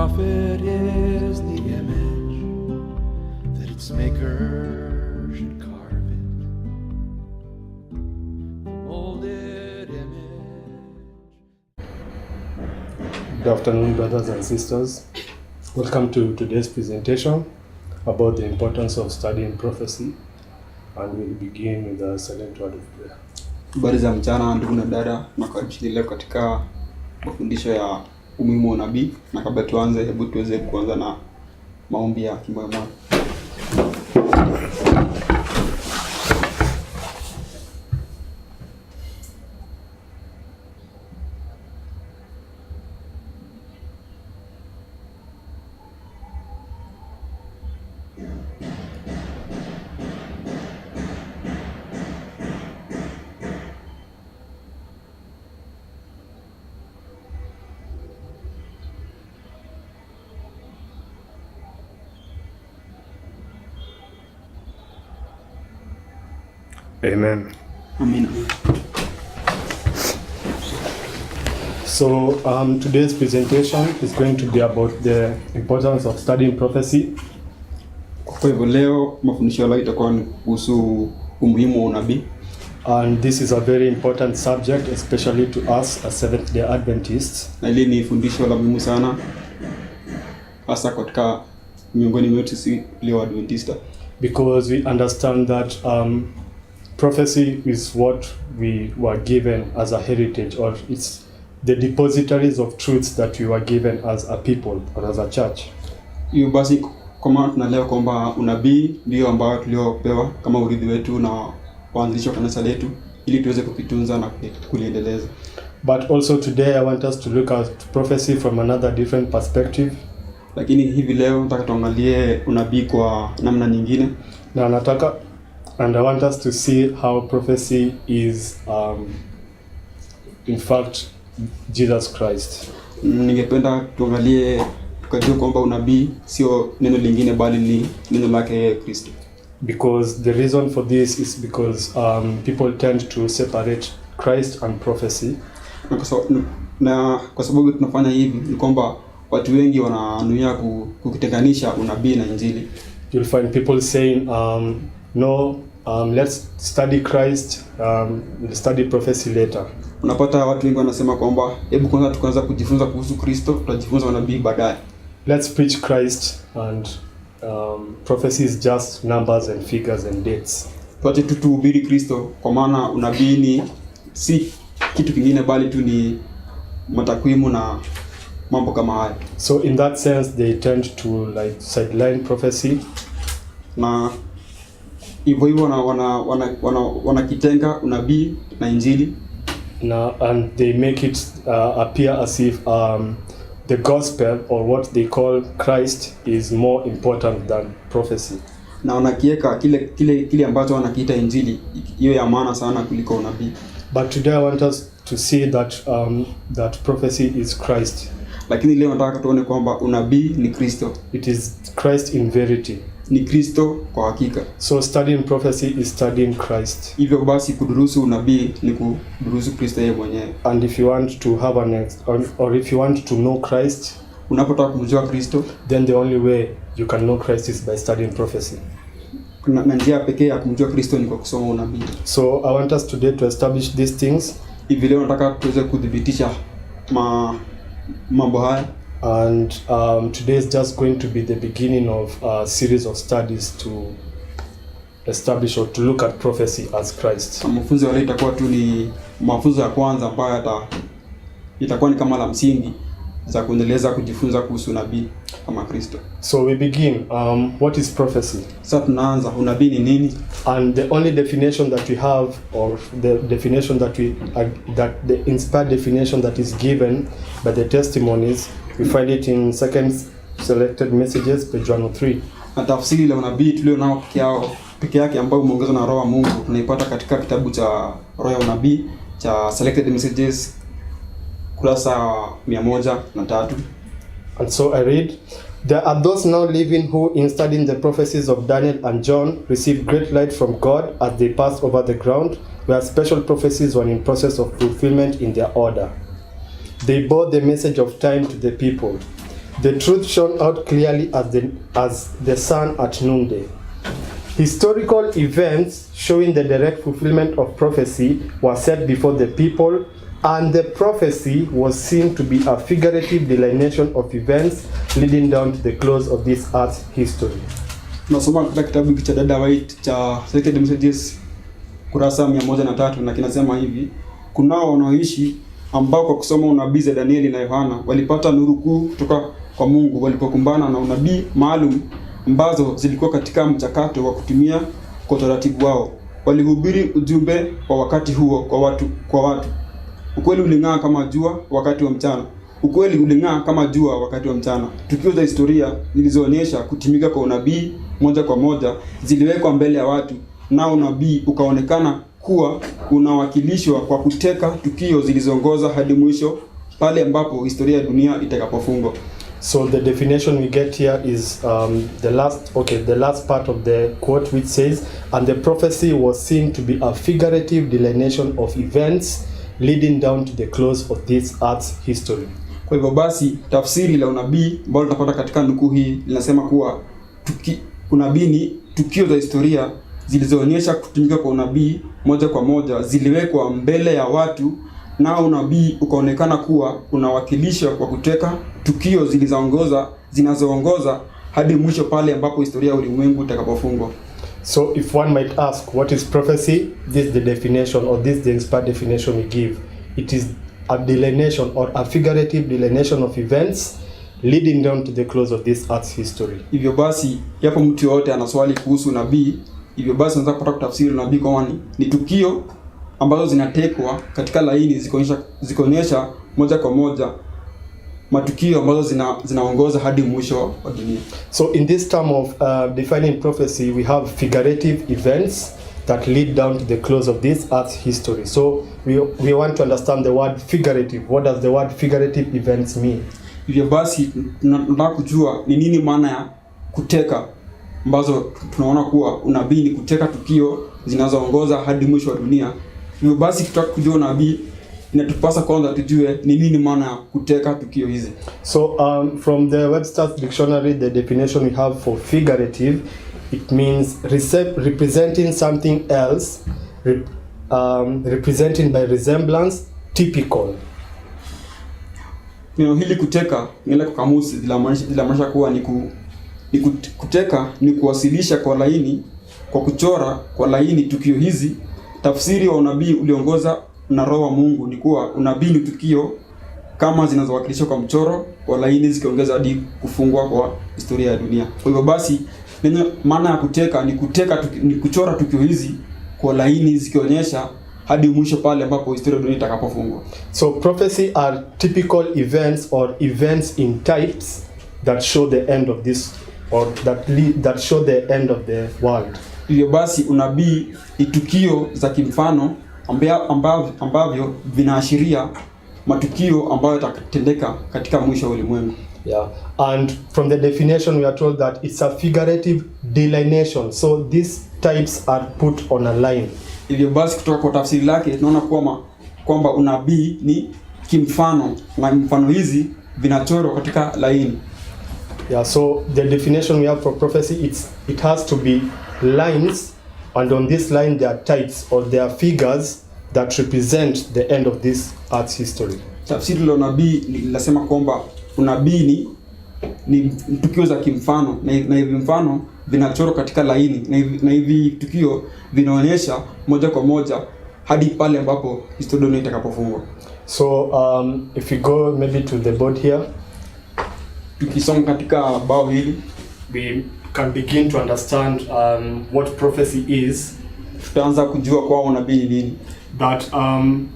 prophet is the image that its maker should carve it. The molded image. Good afternoon, brothers and sisters. Welcome to today's presentation about the importance of studying prophecy, and we'll begin with a silent word of prayer. Habari za mchana ndugu na dada, nakaribisha leo katika mafundisho ya umuhimu wa nabii, na kabla tuanze, hebu tuweze kuanza na maombi ya kimoyomoyo. Amen. Amen. So today's presentation is going to be about the importance of studying prophecy. Kwa hivyo leo mafundisho leo itakuwa ni kuhusu umuhimu wa unabii. And this is a very important subject, especially to us as Seventh-day Adventists. Na hili ni fundisho la muhimu sana, hasa katika miongoni mwetu sisi leo Adventista. Because we understand that prophecy is what we were given as a heritage, or it's the depositories of truths that we were given as a people or as a church. Hiyo basi kwa maana tunaelewa kwamba unabii ndio ambao tuliopewa kama urithi wetu na waanzilishi wa kanisa letu, ili tuweze kukitunza na kuliendeleza. But also today I want us to look at prophecy from another different perspective. Lakini hivi leo nataka tuangalie unabii kwa namna nyingine. Na nataka and I want us to see how prophecy is in fact Jesus Christ. Ningependa tuangalie tukajua kwamba unabii sio neno lingine bali ni neno lake Kristo. Because the reason for this is because people tend to separate Christ and prophecy. Na kwa sababu tunafanya hivi ni kwamba watu wengi wananuia kukitenganisha unabii na injili. You'll find people saying let's study Christ, we'll study prophecy later. Unapata watu wengi wanasema kwamba hebu kwanza tukaanza kujifunza kuhusu Kristo, tutajifunza unabii baadaye. Let's preach Christ and prophecy is just numbers and figures and dates. Tuache tu tuhubiri Kristo, kwa maana unabii ni si kitu kingine bali tu ni matakwimu na mambo kama haya. So in that sense they tend to like sideline prophecy, na hivyo wanakitenga unabii na injili. And they make it appear as if the gospel, or what they call Christ, is more important than prophecy. Na wanakieka kile ambacho wanakiita injili hiyo ya maana sana kuliko unabii. But today I want us to see that prophecy is Christ. Lakini leo nataka tuone kwamba unabii ni Kristo. It is Christ in verity. Ni Kristo kwa hakika. So studying prophecy is studying Christ. Hivyo basi kudurusu unabii ni kudurusu Kristo yeye mwenyewe. And if you want to have or if you want to know Christ, unapotaka kumjua Kristo, then the only way you can know Christ is by studying prophecy. Na njia pekee ya kumjua Kristo ni kwa kusoma unabii. So I want us today to establish these things. Hivi leo nataka tuweze kudhibitisha mambo haya. And today is just going to be the beginning of a series of studies to establish or to look at prophecy as Christ. Mafunzo yale itakuwa tu ni mafunzo ya kwanza ambayo itakuwa ni kama la msingi za kuendeleza kujifunza kuhusu nabii kama Kristo. So we begin. What is prophecy? Sasa tunaanza, unabii ni nini? And the only definition that we have, or the definition that the inspired definition that is given by the testimonies, we find it in Second Selected Messages, page 103. Na tafsiri la unabii tulio nao peke yake ambayo umeongezwa na Roho wa Mungu tunaipata katika kitabu cha Roho ya Unabii cha Selected Messages kurasa 103. And so I read, there are those now living who, in studying the prophecies of Daniel and John, received great light from God as they passed over the ground, where special prophecies were in process of fulfillment in their order. They brought the message of time to the people. The truth shone out clearly as the sun at noonday. Historical events showing the direct fulfillment of prophecy were set before the people, and the prophecy was seen to be a figurative delineation of events leading down to the close of this earth's history. Tunasoma katika kitabu cha Dada White cha Selected Messages kurasa 103 na kinasema hivi: kunao wanaoishi ambao kwa kusoma unabii za Danieli na Yohana walipata nuru kuu kutoka kwa Mungu walipokumbana na unabii maalum ambazo zilikuwa katika mchakato wa kutumia kwa utaratibu wao. Walihubiri ujumbe wa wakati huo kwa watu. Ukweli uling'aa kama jua wakati wa mchana. Ukweli uling'aa kama jua wakati wa mchana. Tukio za historia zilizoonyesha kutimika kwa unabii moja kwa moja ziliwekwa mbele ya watu, na unabii ukaonekana kuwa unawakilishwa kwa kuteka tukio zilizoongoza hadi mwisho pale ambapo historia ya dunia itakapofungwa. So the definition we get here is the last part of the quote, which says, and the prophecy was seen to be a figurative delineation of events leading down to the close of this earth's history. Kwa hivyo basi tafsiri la unabii ambalo tunapata katika nukuu hii linasema kuwa unabii ni tukio za historia zilizoonyesha kutumika kwa unabii moja kwa moja ziliwekwa mbele ya watu, na unabii ukaonekana kuwa unawakilishwa kwa kuteka tukio zinazoongoza hadi mwisho pale ambapo historia ya ulimwengu itakapofungwa. So if one might ask, what is prophecy? This is the definition, or this is the inspired definition we give. It is a delineation or a figurative delineation of events leading down to the close of this earth's history. Hivyo basi, yapo mtu yote ana swali kuhusu nabii, hivyo basi unaweza kupata kutafsiri nabii kwa ni tukio ambazo zinatekwa katika laini zikoonyesha moja kwa moja matukio ambazo zinaongoza hadi mwisho wa dunia. So in this term of defining prophecy, we have figurative events that lead down to the close of this earth's history. So we want to understand the word figurative. What does the word figurative events mean? Hivyo basi tunataka kujua ni nini maana ya kuteka, ambazo tunaona kuwa unabii ni kuteka tukio zinazoongoza hadi mwisho wa dunia. Hivyo basi tutaka kujua nabii, inatupasa kwanza tujue ni nini maana ya kuteka tukio hizi. So from the Webster's dictionary, the definition we have for figurative, it means representing something else, representing by resemblance, typical. Neno hili kuteka nile kwa kamusi linamaanisha kuwa kuteka ni kuwasilisha kwa laini, kwa kuchora kwa laini tukio hizi. Tafsiri wa unabii uliongoza na Roho wa Mungu ni kuwa unabii ni tukio kama zinazowakilishwa kwa mchoro wa laini zikiongeza hadi kufungwa kwa historia ya dunia. Kwa hivyo basi neno maana ya kuteka ni kuchora tukio hizi kwa laini zikionyesha hadi mwisho pale ambapo historia ya dunia itakapofungwa. So prophecy are typical events or events in types that show the end of this, or that show the end of the world. Hivyo basi unabii ni tukio za kimfano ambavyo vinaashiria matukio ambayo yatatendeka katika mwisho wa ulimwengu. Yeah, and from the definition we are told that it's a figurative delineation. So these types are put on a line. Hivyo basi kutoka kwa tafsiri lake tunaona kwamba unabii ni kimfano, na mfano hizi vinachorwa katika laini. Yeah, so the definition we have for prophecy, it has to be lines, and on this line there are types or there are figures that represent the end of this earth's history. Tafsiri la unabii linasema kwamba unabii ni tukio za kimfano, na hivi mfano vinachorwa katika laini, na hivi tukio vinaonyesha moja kwa moja hadi pale ambapo historia itakapofungwa. So if we go maybe to the board here, tukisoma katika bao hili, we can begin to understand what prophecy is. Tutaanza kujua kwa unabii ni nini. That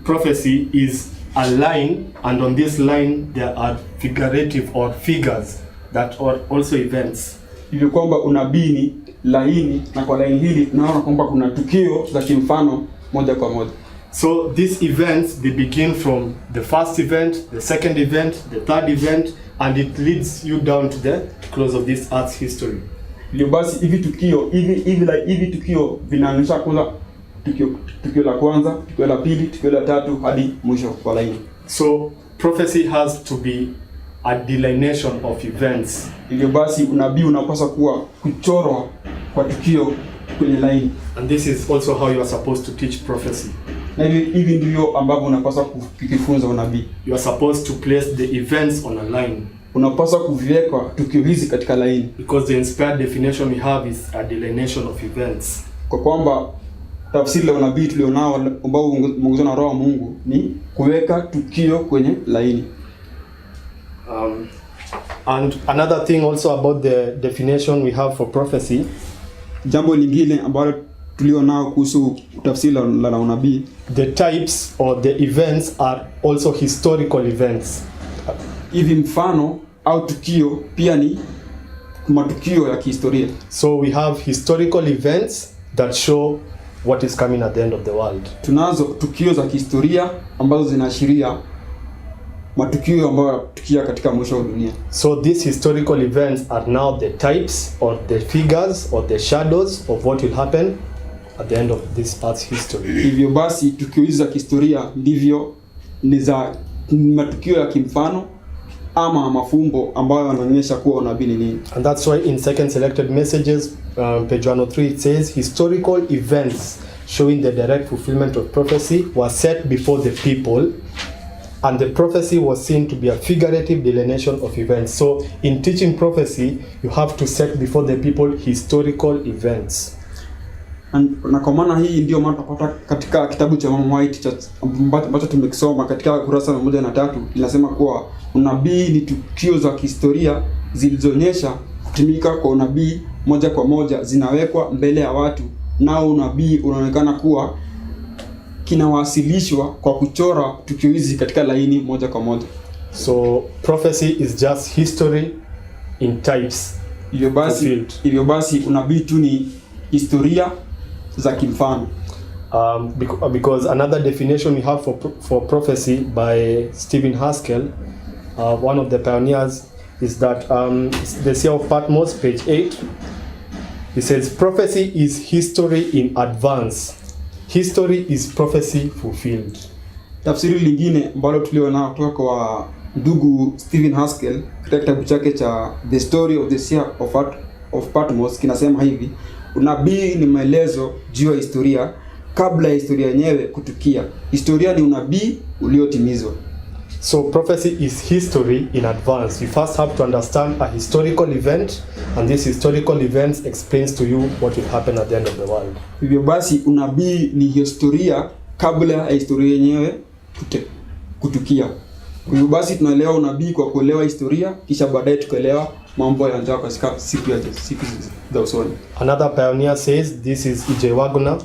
prophecy is a line, and on this line there are figurative or figures that are also events. Hivyo kwamba unabii ni laini, na kwa laini hili tunaona kwamba kuna tukio za kimfano moja kwa moja. So these events, they begin from the first event, the second event, the third event, and it leads you down to the close of this earth's history. Hivyo basi hivi tukio vinaonyesha kwanza tukio la kwanza, tukio la pili, tukio la tatu hadi mwisho kwa laini. So prophecy has to be a delineation of events. Hivyo basi unabii unapaswa kuwa kuchorwa kwa tukio kwenye laini. And this is also how you are supposed to teach prophecy. Na hivi ndivyo ambavyo unapaswa kukifunza unabii. You are supposed to place the events on a line. Unapaswa kuviweka tukio hizi katika laini. Because the inspired definition we have is a delineation of events. Kwa kwamba tafsiri la unabii tulionao ambao umeongozwa na Roho wa Mungu ni kuweka tukio kwenye laini. And another thing also about the definition we have for prophecy. Jambo lingine ambalo tulionao kuhusu tafsiri la unabii, the types or the events are also historical events. Hivi mfano au tukio pia ni matukio ya kihistoria. So we have historical events that show what is coming at the end of the world. Tunazo tukio za kihistoria ambazo zinaashiria matukio ambayo yatukia katika mwisho wa dunia. So these historical events are now the types or the figures or the shadows of what will happen at the end of this earth's history. Hivyo basi tukio hizi za kihistoria ndivyo ni za matukio ya kimfano ama mafumbo ambayo yanaonyesha kuwa unabii ni nini. And that's why in second selected messages, page 103, it says historical events showing the direct fulfillment of prophecy were set before the people, and the prophecy was seen to be a figurative delineation of events. So in teaching prophecy, you have to set before the people historical events. Na kwa maana hii ndio maana tunapata katika kitabu cha Mama White ambacho tumekisoma katika kurasa 103 inasema kuwa unabii ni tukio za kihistoria zilizoonyesha kutumika kwa unabii moja kwa moja, zinawekwa mbele ya watu, nao unabii unaonekana kuwa kinawasilishwa kwa kuchora tukio hizi katika laini moja kwa moja. So prophecy is just history in types. Hivyo basi unabii tu ni historia za kimfano. Because another definition we have for prophecy by Stephen Haskell, one of the pioneers, is that the Sea of Patmos, page 8, he says prophecy is history in advance. History is prophecy fulfilled. Tafsiri lingine ambalo tulionao kutoka kwa ndugu Stephen Haskell katika kitabu chake cha The Story of the Sea of Patmos kinasema hivi: unabii ni maelezo juu ya historia kabla ya historia yenyewe kutukia. Historia ni unabii uliotimizwa. So prophecy is history in advance. You first have to understand a historical event, and this historical event explains to you what will happen at the end of the world. Hivyo basi unabii ni historia kabla ya historia yenyewe kutukia. Hivyo basi tunaelewa unabii kwa kuelewa historia, kisha baadaye tukaelewa mambo yanayotokea katika siku za usoni. Another pioneer says, this is E.J. Wagner,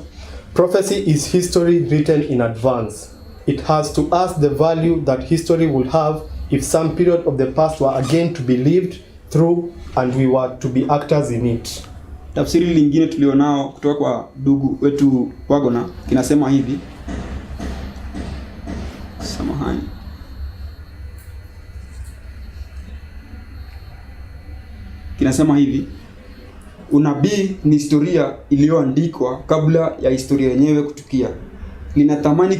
prophecy is history written in advance. It has to us the value that history would have if some period of the past were again to be lived through and we were to be actors in it. Tafsiri lingine tulionao kutoka kwa ndugu wetu Wagner kinasema hivi. Samahani. Kinasema hivi: unabii ni historia iliyoandikwa kabla ya historia yenyewe kutukia. Lina thamani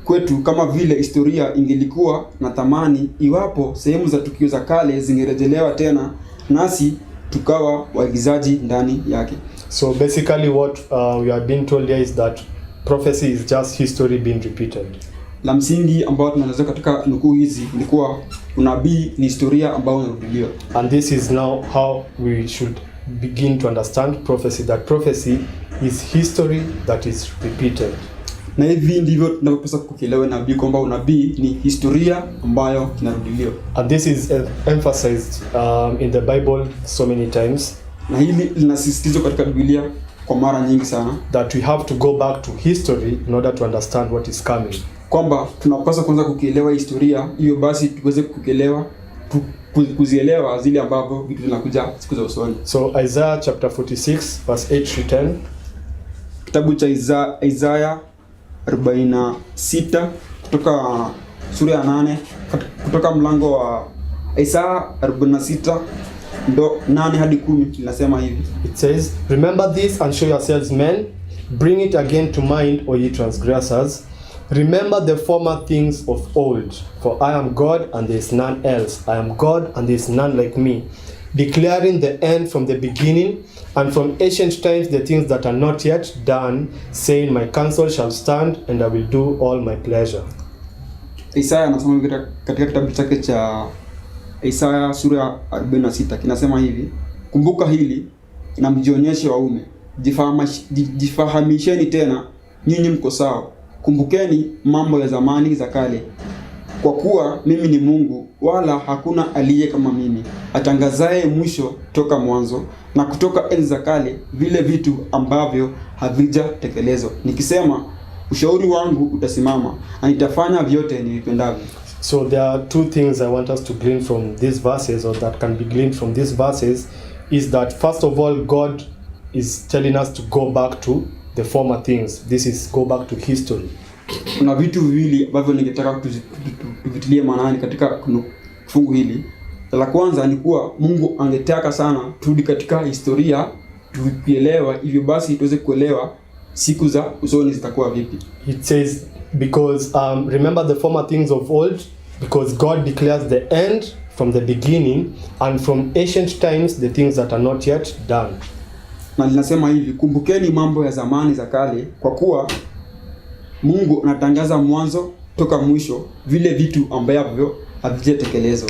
kwetu kama vile historia ingelikuwa na thamani iwapo sehemu za tukio za kale zingerejelewa tena nasi tukawa waigizaji ndani yake. So basically what we are being told here is that prophecy is just history being repeated. La msingi ambao tunaeleza katika nukuu hizi ni kuwa unabii ni historia ambayo inarudiwa. And this is now how we should begin to understand prophecy, that prophecy is history that is repeated. Na hivi ndivyo tunapaswa kukielewa nabii, kwamba unabii ni historia ambayo inarudiwa. And this is emphasized in the Bible so many times. Na hili linasisitizwa katika Biblia kwa mara nyingi sana, that we have to go back to history in order to understand what is coming. Kwamba tunapaswa kwanza kukielewa historia, hiyo basi tuweze kuzielewa zile ambavyo vitu vinakuja siku za usoni. So Isaiah chapter 46 verse 8 to 10. Kitabu cha Isaiah 46 kutoka sura ya 8, kutoka mlango wa Isaiah 46 ndo 8 hadi 10 linasema hivi. It says, remember this and show yourselves men, bring it again to mind, O ye transgressors. Remember the former things of old, for I am God and there is none else. I am God and there is none like me, declaring the end from the beginning, and from ancient times the things that are not yet done, saying, my counsel shall stand, and I will do all my pleasure. Isaya anasema katika kitabu chake cha Isaya sura ya 46 kinasema hivi: kumbuka hili na mjionyeshe waume, jifahamisheni tena nyinyi mko sawa, kumbukeni mambo ya zamani za kale, kwa kuwa mimi ni Mungu wala hakuna aliye kama mimi, atangazaye mwisho toka mwanzo na kutoka enzi za kale vile vitu ambavyo havijatekelezwa, nikisema ushauri wangu utasimama na nitafanya vyote nivipendavyo. So there are two things I want us to glean from these verses, or that can be gleaned from these verses, is that first of all, God is telling us to go back to the former things. This is go back to history. Kuna vitu viwili ambavyo ningetaka tuvitilie maanani katika fungu hili. La kwanza ni kuwa Mungu angetaka sana turudi katika historia tukielewa, hivyo basi tuweze kuelewa siku za usoni zitakuwa vipi. It says because remember the former things of old, because God declares the end from the beginning, and from ancient times the things that are not yet done. Na linasema hivi: kumbukeni mambo ya zamani za kale, kwa kuwa Mungu anatangaza mwanzo toka mwisho vile vitu ambavyo havijatekelezwa.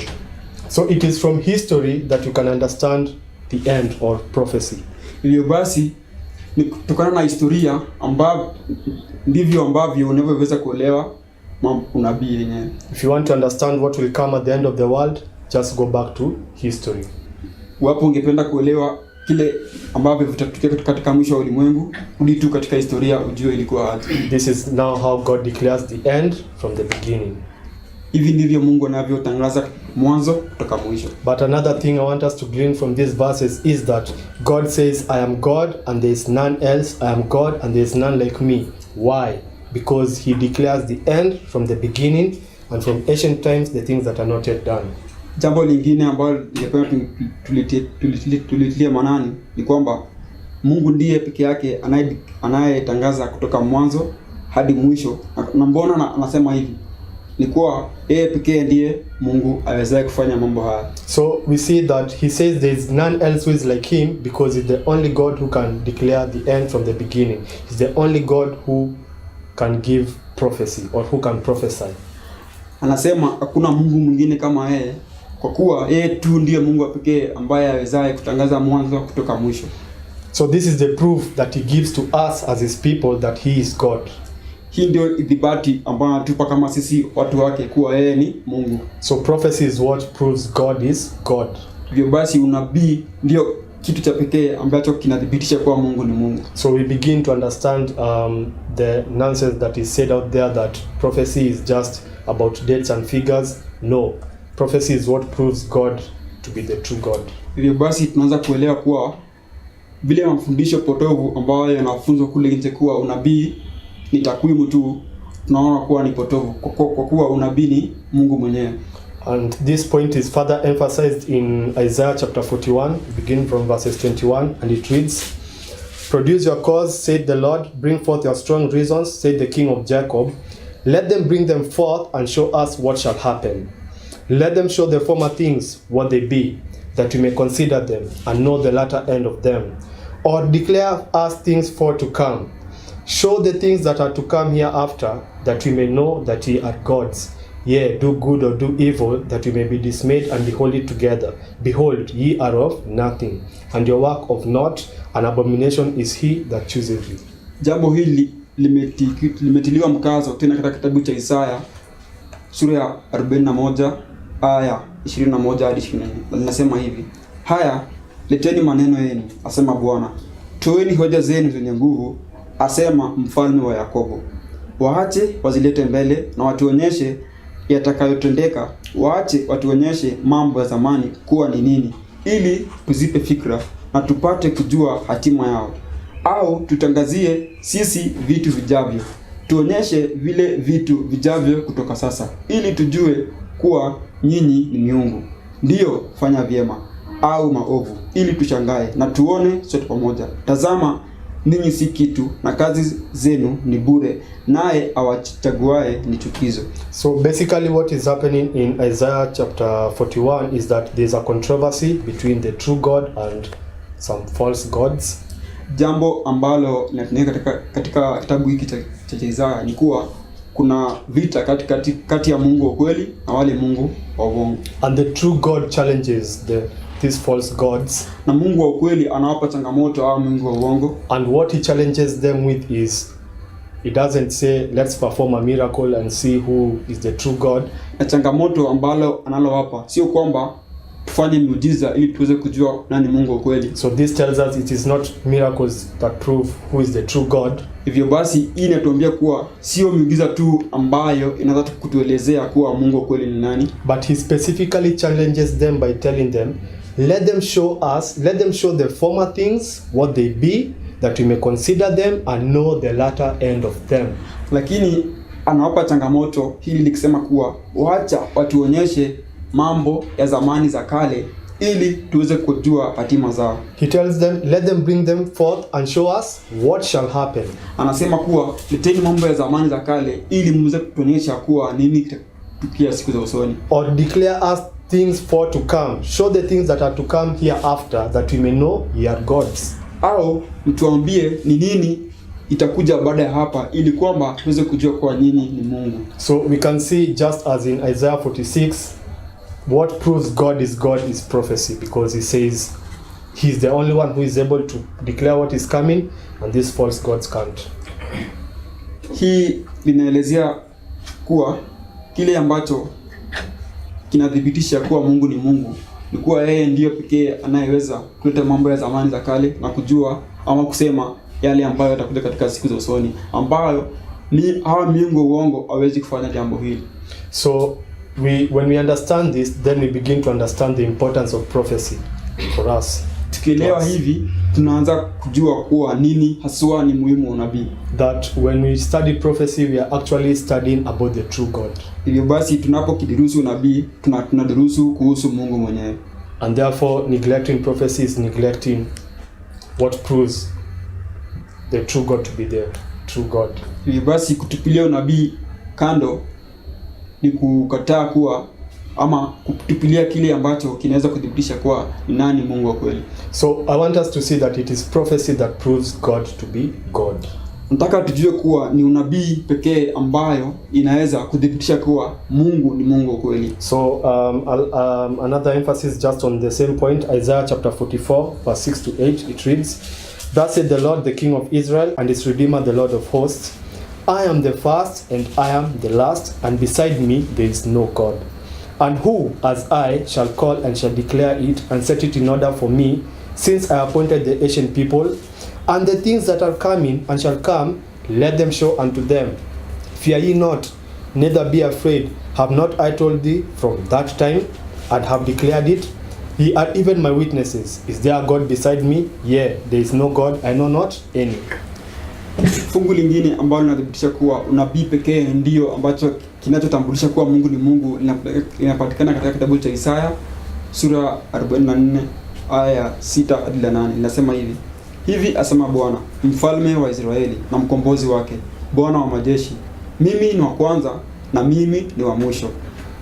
So it is from history that you can understand the end or prophecy. Hivyo basi ni kutokana na historia ndivyo ambavyo unavyoweza kuelewa unabii yenyewe. If you want to understand what will come at the end of the world, just go back to history. Wapo ungependa kuelewa kile ambavyo vitatokea katika mwisho wa ulimwengu, rudi tu katika historia ujue ilikuwa aje. This is now how God declares the end from the beginning. Hivi ndivyo Mungu anavyotangaza mwanzo kutoka mwisho. But another thing I want us to glean from these verses is that God says, I am God and there is none else. I am God and there is none like me. Why? Because he declares the end from the beginning, and from ancient times the things that are not yet done. Jambo lingine ambalo ningependa tulitilie maanani ni kwamba Mungu ndiye peke yake anayetangaza kutoka mwanzo hadi mwisho. Na mbona anasema hivi? Ni kuwa yeye pekee ndiye Mungu awezaye kufanya mambo haya. So we see that he says there is none else who is like him, because he's the only God who can declare the end from the beginning. He's the only God who can give prophecy, or who can prophesy. Anasema hakuna Mungu mwingine kama yeye, kwa kuwa yeye tu ndiye Mungu pekee ambaye awezaye kutangaza mwanzo kutoka mwisho. So this is the proof that he gives to us as his people that he is God. Hii ndio idhibati ambayo anatupa kama sisi watu wake kuwa yeye ni Mungu. So prophecy is what proves God is God. Hivyo basi unabii ndio kitu cha pekee ambacho kinadhibitisha kuwa Mungu ni Mungu. So we begin to understand the nonsense that is said out there, that prophecy is just about dates and figures. No, prophecy is what proves God to be the true God. Hivyo basi tunaanza kuelewa kuwa vile mafundisho potovu ambayo yanafunzwa kule nje kuwa unabii ni takwimu tu, tunaona kuwa ni potovu, kwa kuwa unabii ni Mungu mwenyewe. And this point is further emphasized in Isaiah chapter 41, beginning from verses 21, and it reads, produce your cause, said the Lord, bring forth your strong reasons, said the King of Jacob. Let them bring them forth and show us what shall happen. Let them show the former things what they be, that we may consider them and know the latter end of them. Or declare us things for to come. Show the things that are to come hereafter, that we may know that ye are gods. Yea, do good or do evil, that we may be dismayed and behold it together. Behold, ye are of nothing, and your work of naught, an abomination is he that chooses you. Jambo hili limetiliwa mkazo tena katika kitabu cha Isaya sura ya 41 aya 21 hadi 24. Linasema hivi: haya, leteni maneno yenu, asema Bwana. Toeni hoja zenu zenye nguvu, asema mfalme wa Yakobo. Waache wazilete mbele na watuonyeshe yatakayotendeka. Waache watuonyeshe mambo ya zamani kuwa ni nini, ili tuzipe fikra na tupate kujua hatima yao. Au tutangazie sisi vitu vijavyo, tuonyeshe vile vitu vijavyo kutoka sasa, ili tujue kuwa nyinyi ni miungu. Ndiyo, fanya vyema au maovu, ili tushangae na tuone sote pamoja. Tazama, ninyi si kitu na kazi zenu ni bure, naye awachaguaye ni chukizo. So basically what is happening in Isaiah chapter 41 is that there's a controversy between the true God and some false gods. Jambo ambalo linatendeka katika kitabu hiki cha Isaiah ni kuwa kuna vita kati ya Mungu wa kweli na wale Mungu wa uongo. And the true God challenges these false gods. Na Mungu wa kweli anawapa changamoto au Mungu wa uongo. And what he challenges them with is, he doesn't say let's perform a miracle and see who is the true God. Na changamoto ambalo analowapa sio kwamba tufanye miujiza ili tuweze kujua nani Mungu wa kweli. So this tells us it is not miracles that prove who is the true God. Hivyo basi hii inatuambia kuwa sio miujiza tu ambayo inaweza kutuelezea kuwa Mungu wa kweli ni nani. But he specifically challenges them by telling them, let them show the former things, what they be, that we may consider them and know the latter end of them. Lakini anawapa changamoto hili likisema kuwa waacha watuonyeshe mambo ya zamani za kale ili tuweze kujua hatima zao. He tells them, let them bring them forth and show us what shall happen. Anasema kuwa leteni mambo ya zamani za kale ili muweze kutuonyesha kuwa nini kitatukia siku za usoni. Or declare us things for to come. Show the things that are to come hereafter, that we may know ye are gods. Au mtuambie ni nini itakuja baada ya hapa ili kwamba tuweze kujua kwa nini ni Mungu. So we can see, just as in Isaiah 46, what proves God is prophecy, because he says he's the only one who is able to declare what is coming, and these false gods can't. Hii linaelezea kuwa kile ambacho kinadhibitisha kuwa Mungu ni Mungu ni kuwa yeye ndiyo pekee anayeweza kuleta mambo ya zamani za kale na kujua ama kusema yale ambayo yatakuja katika siku za usoni, ambayo ni hawa miungu uongo hawezi kufanya jambo hili. So when we understand this, then we begin to understand the importance of prophecy for us. Tukielewa hivi tunaanza kujua kuwa nini haswa ni muhimu wa nabii. That when we study prophecy, we are actually studying about the true God. Hivyo basi tunapokidurusu nabii tunadurusu kuhusu Mungu mwenyewe. And therefore neglecting prophecy is neglecting what proves the true God to be the true God. Hivyo basi kutupilia nabii kando ni kukataa kuwa ama kutupilia kile ambacho kinaweza kudhibitisha kuwa ni nani Mungu wa kweli. So I want us to see that it is prophecy that proves God to be God. Nataka tujue kuwa ni unabii pekee ambayo inaweza kudhibitisha kuwa Mungu ni Mungu wa kweli. So another emphasis just on the same point, Isaiah chapter 44 verse 6 to 8, it reads, "Thus said the Lord, the King of Israel, and his Redeemer, the Lord of hosts, I am the first and I am the last, and beside me there is no God. And who, as I, shall call and shall declare it, and set it in order for me, since I appointed the ancient people, and the things that are coming and shall come, let them show unto them. Fear ye not, neither be afraid. Have not I told thee from that time, and have declared it? Ye are even my witnesses. Is there a God beside me? Yea, there is no God, I know not any." Fungu lingine ambalo linadhibitisha kuwa unabii pekee ndio ambacho kinachotambulisha kuwa Mungu ni Mungu linapatikana katika kitabu cha Isaya sura 44 aya 6 hadi 8. Linasema hivi: "Hivi asema Bwana, mfalme wa Israeli na mkombozi wake, Bwana wa majeshi, mimi ni wa kwanza na mimi ni wa mwisho.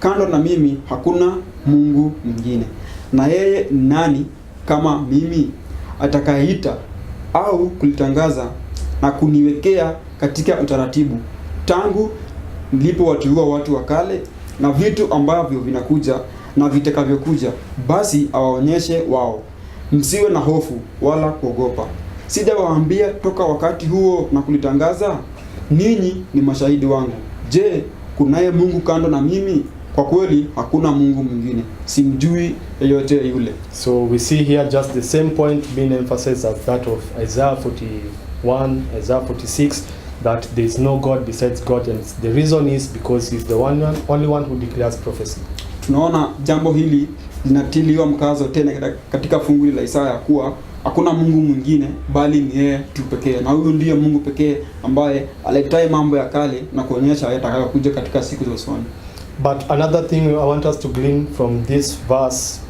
Kando na mimi hakuna Mungu mwingine. Na yeye ni nani kama mimi, atakayeita au kulitangaza na kuniwekea katika utaratibu tangu nilipowateua watu wa kale na vitu ambavyo vinakuja na vitakavyokuja, basi awaonyeshe wao. Msiwe na hofu wala kuogopa. Sijawaambia toka wakati huo na kulitangaza? Ninyi ni mashahidi wangu. Je, kunaye Mungu kando na mimi? Kwa kweli hakuna Mungu mwingine, simjui yeyote yule." So we see here just the same point being emphasized as that of Isaiah 41, Isaiah 46, that there is no God besides God, and the reason is because he's the only one who declares prophecy. Tunaona jambo hili linatiliwa mkazo tena katika fungu la Isaya kuwa hakuna Mungu mwingine bali ni yeye tu pekee, na huyu ndiye Mungu pekee ambaye aletaye mambo ya kale na kuonyesha yatakayokuja katika siku za usoni. But another thing I want us to glean from this verse,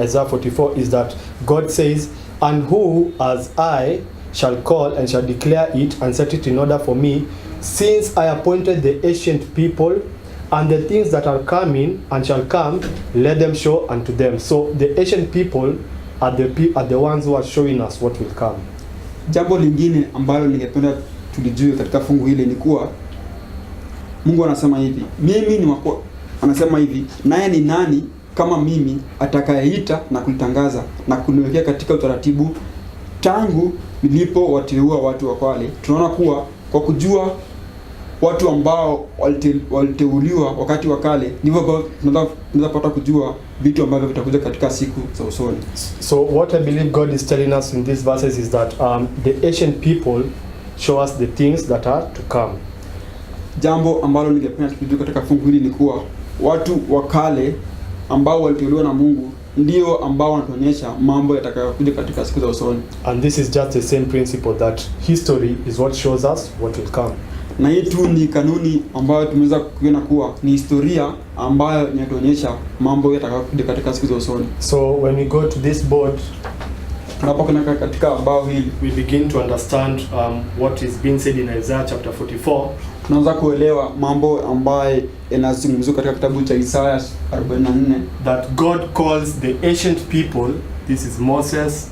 Isaiah 44, is that God says, "And who, as I, shall call and shall declare it and set it in order for me, since I appointed the ancient people and the things that are coming and shall come, let them show unto them. So the ancient people are the ones who are showing us what will come. Jambo lingine ambalo ningependa tulijue katika fungu hili ni kuwa Mungu anasema hivi, anasema hivi, naye ni nani kama mimi atakayeita na kulitangaza na kuniwekea katika utaratibu tangu nilipo wateua watu wa kale. Tunaona kuwa kwa kujua watu ambao waliteuliwa wakati wa kale, ndivyo tunaweza pata kujua vitu ambavyo vitakuja katika siku za usoni. So what I believe God is telling us in these verses is that the ancient people show us the things that are to come. Jambo ambalo ningependa tujue katika fungu hili ni kuwa watu wa kale ambao waliteuliwa na Mungu ndio ambao wanatuonyesha mambo yatakayokuja katika siku za usoni. And this is just the same principle that history is what shows us what will come. Na hii tu ni kanuni ambayo tumeweza kuona kuwa ni historia ambayo inatuonyesha mambo yatakayokuja katika siku za usoni. So when we go to this board, tunapokwenda katika bao hili, we begin to understand what is being said in Isaiah chapter 44. Tunaanza kuelewa mambo ambayo yanazungumzwa katika kitabu cha Isaiah 44, that God calls the ancient people, this is Moses,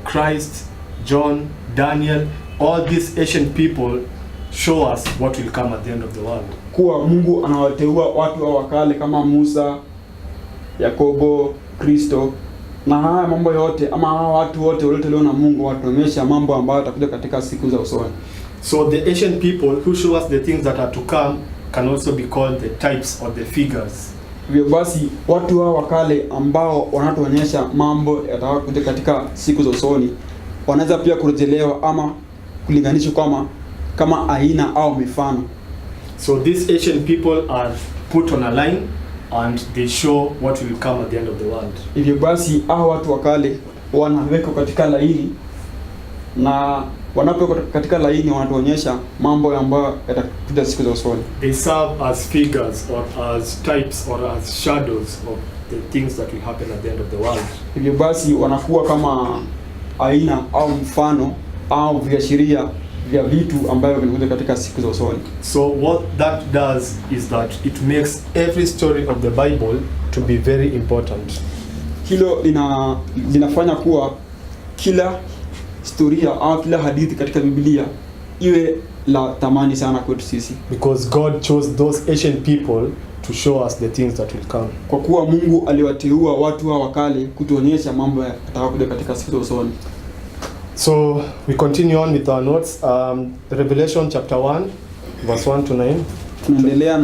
Christ, John, Daniel, all these ancient people show us what will come at the end of the world. Kuwa Mungu anawateua watu wa kale kama Musa, Yakobo, Kristo, na haya mambo yote ama hawa watu wote walioteuliwa na Mungu watuonyesha mambo ambayo yatakuja katika siku za usoni. So the ancient people who show us the things that are to come can also be called the types or the figures. Hivyo basi watu hao wa kale ambao wanatuonyesha mambo yatakayokuja katika siku za usoni wanaweza pia kurejelewa ama kulinganishwa kama aina au mifano. So these ancient people are put on a line and they show what will come at the end of the world. Hivyo basi hao watu wa kale wanawekwa katika laini, na wanapowekwa katika laini wanatuonyesha mambo ambayo yatakuja siku za usoni. They serve as figures or as types or as shadows of the things that will happen at the end of the world. Hivyo basi wanakuwa kama aina au mfano au viashiria vya vitu ambavyo vinakuja katika siku za usoni. So what that does is that it makes every story of the Bible to be very important. Hilo linafanya kuwa kila historia au kila hadithi katika Biblia iwe la thamani sana kwetu sisi. Because God chose those ancient people to show us the things that will come. Kwa kuwa Mungu aliwateua watu wa kale kutuonyesha mambo yatakayokuja katika siku za usoni. So we continue on with our notes. Revelation chapter 1 verse 1 to 9. Tunaendelea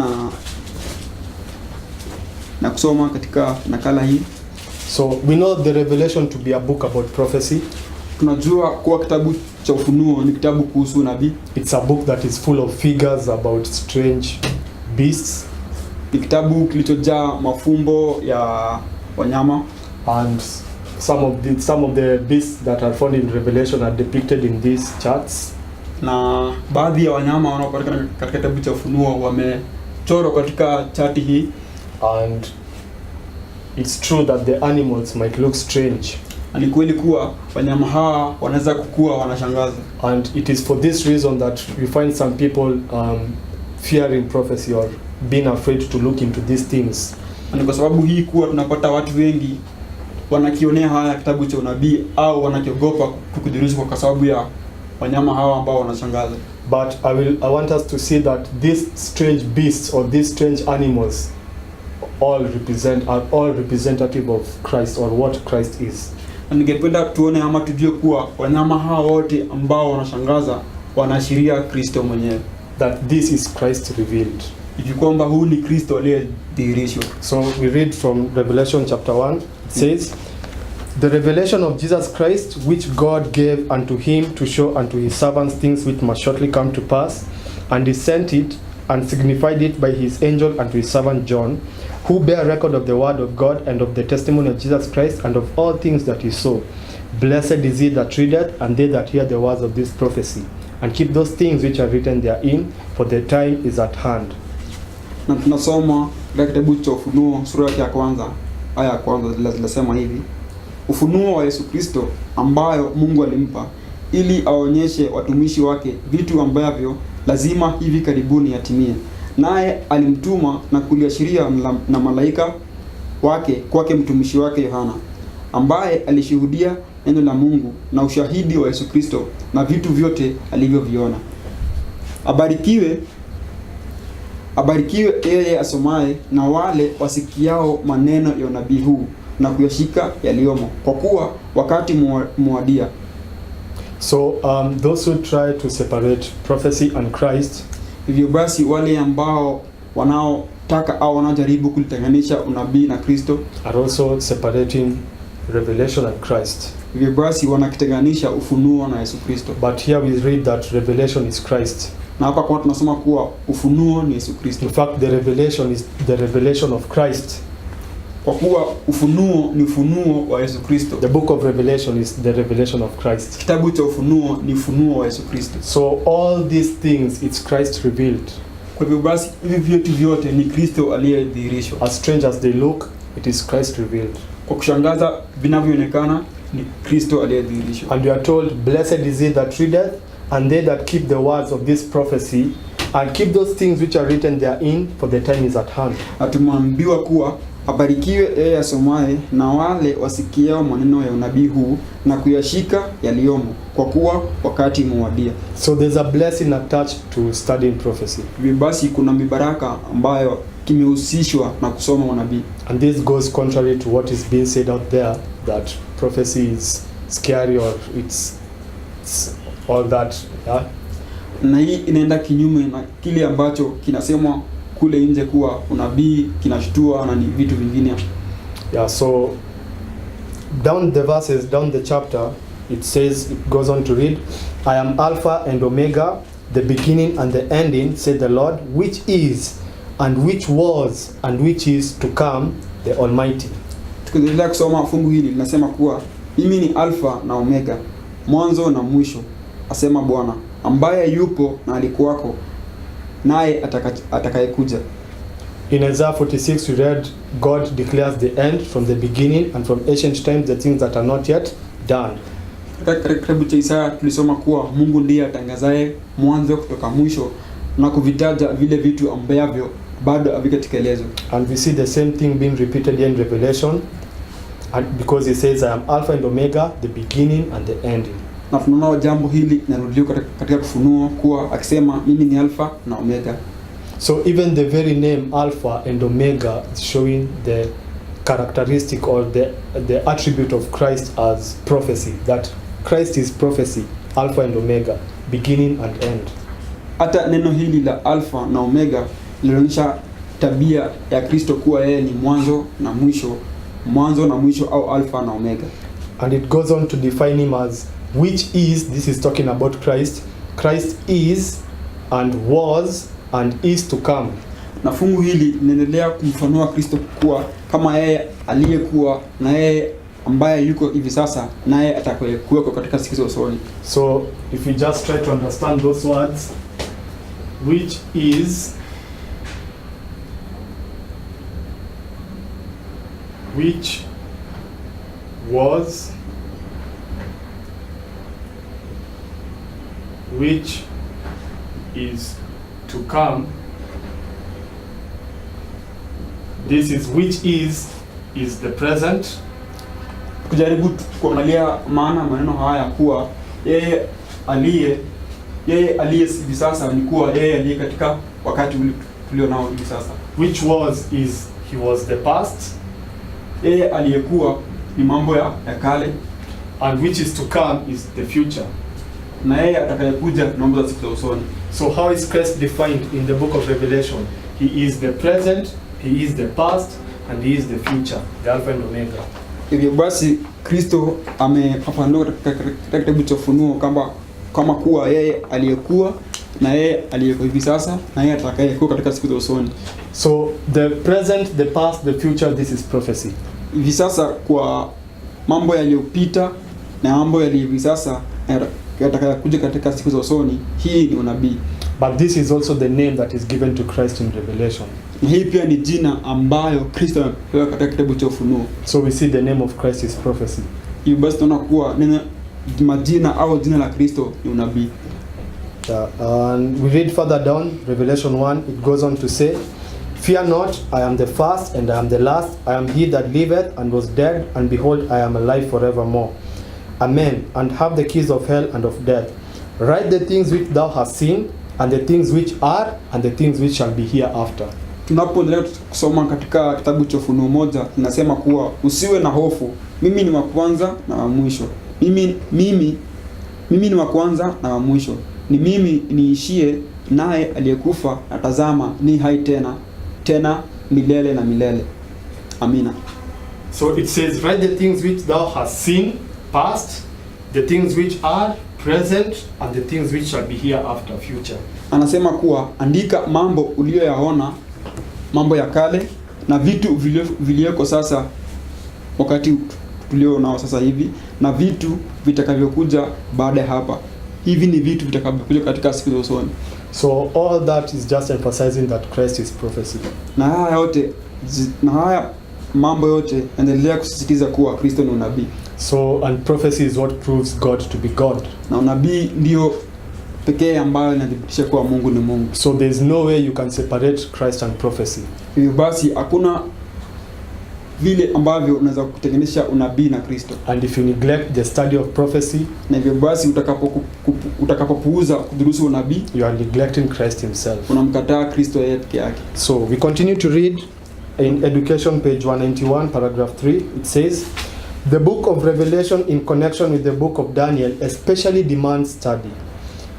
na kusoma katika nakala hii. So we know the Revelation to be a book about prophecy. Tunajua kuwa kitabu cha Ufunuo ni kitabu kuhusu nabii. It's a book that is full of figures about strange beasts. Ni kitabu kilichojaa mafumbo ya wanyama, and some of the beasts that are found in Revelation are depicted in these charts. Na baadhi ya wanyama wanaopatikana katika kitabu cha Ufunuo wamechorwa katika chati hii. And it's true that the animals might look strange. Ni kweli kuwa wanyama hawa wanaweza kukua wanashangaza. And it is for this reason that we find some people fearing prophecy or being afraid to look into these things. Ni kwa sababu hii kuwa tunapata watu wengi wanakionea haya kitabu cha unabii au wanakiogopa kukudirishwa kwa sababu ya wanyama hawa ambao wanashangaza. But I want us to see that these strange beasts or these strange animals are all representative of Christ or what Christ is. Ningependa tuone ama tujue kuwa wanyama hawa wote ambao wanashangaza wanaashiria Kristo mwenyewe. That this is Christ revealed. Hivi kwamba huu ni Kristo aliyedhihirishwa. So we read from Revelation chapter 1. It says, the revelation of Jesus Christ, which God gave unto him to show unto his servants things which must shortly come to pass, and he sent it and signified it by his angel unto his servant John, who bear record of the word of God and of the testimony of Jesus Christ and of all things that he saw. Blessed is he that readeth, and they that hear the words of this prophecy, and keep those things which are written therein, for the time is at hand. Na tunasoma katika kitabu cha Ufunuo sura ya kwanza aya ya kwanza linasema hivi: Ufunuo wa Yesu Kristo ambayo Mungu alimpa ili aonyeshe watumishi wake vitu ambavyo lazima hivi karibuni yatimie. Naye alimtuma na kuliashiria na malaika wake kwake mtumishi wake Yohana, ambaye alishuhudia neno la Mungu na ushahidi wa Yesu Kristo na vitu vyote alivyoviona. Abarikiwe yeye asomaye na wale wasikiao maneno ya unabii huu na kuyashika yaliyomo, kwa kuwa wakati mwadia. So those who try to separate prophecy and Christ, hivyo basi wale ambao wanaotaka au wanajaribu kulitenganisha unabii na Kristo, are also separating revelation and Christ. hivyo basi wanakitenganisha ufunuo na Yesu Kristo. But here we read that revelation is Christ. Na hapa kwa tunasoma kuwa ufunuo ni Yesu Kristo. In fact, the revelation is the revelation of Christ. Kwa kuwa ufunuo ni ufunuo wa Yesu Kristo. The book of Revelation is the revelation of Christ. Kitabu cha ufunuo ni ufunuo wa Yesu Kristo. So all these things, it's Christ revealed. Kwa hivyo basi hivi vitu vyote ni Kristo aliyedhihirishwa. As strange as they look, it is Christ revealed. Kwa kushangaza vinavyoonekana ni Kristo aliyedhihirishwa. And you are told, blessed is he that readeth, and they that keep the words of this prophecy, and keep those things which are written therein, for the time is at hand. Tumeambiwa kuwa abarikiwe yeye asomaye na wale wasikiao maneno ya unabii huu na kuyashika yaliyomo, kwa kuwa wakati umewadia. So there's a blessing attached to studying prophecy. Hivyo basi kuna mibaraka ambayo kimehusishwa na kusoma unabii. And this goes contrary to what is being said out there, that prophecy is scary or it's all that. Yeah? Na hii inaenda kinyume na kile ambacho kinasemwa kule nje kuwa unabii kinashtua na ni vitu vingine. Yeah, so down the verses, down the chapter, it says, it goes on to read, I am Alpha and Omega, the beginning and the ending, said the Lord, which is, and which was, and which is to come, the Almighty. Tukiendelea kusoma fungu hili linasema kuwa mimi ni Alpha na Omega, mwanzo na mwisho, asema Bwana, ambaye yupo na alikuwako, naye atakayekuja. In Isaiah 46 we read, God declares the end from the beginning, and from ancient times the things that are not yet done. Katika kitabu cha Isaya tulisoma kuwa Mungu ndiye atangazaye mwanzo kutoka mwisho na kuvitaja vile vitu ambavyo bado havikatekelezwa. And we see the same thing being repeated here in Revelation, and because he says, I am Alpha and Omega, the beginning and the ending. Na tunaona jambo hili linarudiwa katika kufunuo kuwa akisema mimi ni Alpha na Omega. So even the very name Alpha and Omega is showing the characteristic or the attribute of Christ as prophecy, that Christ is prophecy, Alpha and Omega, beginning and end. Hata neno hili la Alpha na Omega linaonyesha tabia ya Kristo kuwa yeye ni mwanzo na mwisho au Alpha na Omega. And it goes on to define him as which is, this is talking about Christ. Christ is and was and is to come. Na fungu hili linaendelea kumfanua Kristo kuwa kama yeye aliyekuwa na yeye ambaye yuko hivi sasa na yeye atakayekuwa katika siku za usoni. So if we just try to understand those words, which is, which was, which is to come. This is which is the present. Kujaribu kuangalia maana maneno haya kuwa yeye aliye hivi sasa ni kuwa yeye aliye katika wakati tulio nao hivi sasa. Which was is he was the past. Yeye aliyekuwa ni mambo ya kale, and which is to come is the future. Na yeye atakayekuja ni mambo za siku za usoni. So how is Christ defined in the book of Revelation? He is the present, he is the past, and he is the future, the Alpha and Omega. Hivyo basi Kristo amefafanua katika kitabu cha Ufunuo kama kuwa yeye aliyekuwa na yeye aliyeko hivi sasa na yeye atakayekuwa katika siku za usoni. So the present, the past, the future, this is prophecy. Hivi sasa kwa mambo yaliyopita na mambo yaliyo hivi sasa yatakayokuja katika siku za usoni, hii ni unabii. But this is also the name that is given to Christ in Revelation. Na hii pia ni jina ambayo Kristo amepewa katika kitabu cha Ufunuo. So we see the name of Christ is prophecy. Hivyo basi tunaona kuwa majina au jina la Kristo ni unabii. And we read further down, Revelation 1, it goes on to say, "Fear not, I am the first and I am the last. I am he that liveth and was dead, and behold, I am alive forevermore. Amen. And have the keys of hell and of death. Write the things which thou hast seen, and the things which are, and the things which shall be hereafter." Tunapoendelea kusoma katika kitabu cha Ufunuo 1, tunasema kuwa usiwe na hofu, mimi ni wa kwanza na wa mwisho. Mimi ni wa kwanza na wa mwisho. Ni mimi niishie, naye aliyekufa atazama ni hai tena milele na milele. Amina. So it says, write the things which thou hast seen, past, the things which are, present, and the things which shall be hereafter, future. Anasema kuwa andika mambo uliyoyaona, mambo ya kale, na vitu vilivyoko sasa, wakati tulio nao sasa hivi, na vitu vitakavyokuja baada ya hapa. Hivi ni vitu vitakavyokuja katika siku za usoni. So all that is just emphasizing that Christ is prophecy. Na haya mambo yote endelea kusisitiza kuwa Kristo ni unabii. So, and prophecy is what proves God to be God. Na unabii ndio pekee ambayo inadhibitisha kuwa Mungu ni Mungu. So there is no way you can separate Christ and prophecy. Hivyo basi hakuna vile ambavyo unaweza kutenganisha unabii na Kristo. And if you neglect the study of prophecy, na hivyo basi utakapopuuza kudurusu unabii, you are neglecting Christ himself. Unamkataa Kristo yeye peke yake. So we continue to read in Education page 191 paragraph 3. It says, "The book of Revelation in connection with the book of Daniel especially demands study.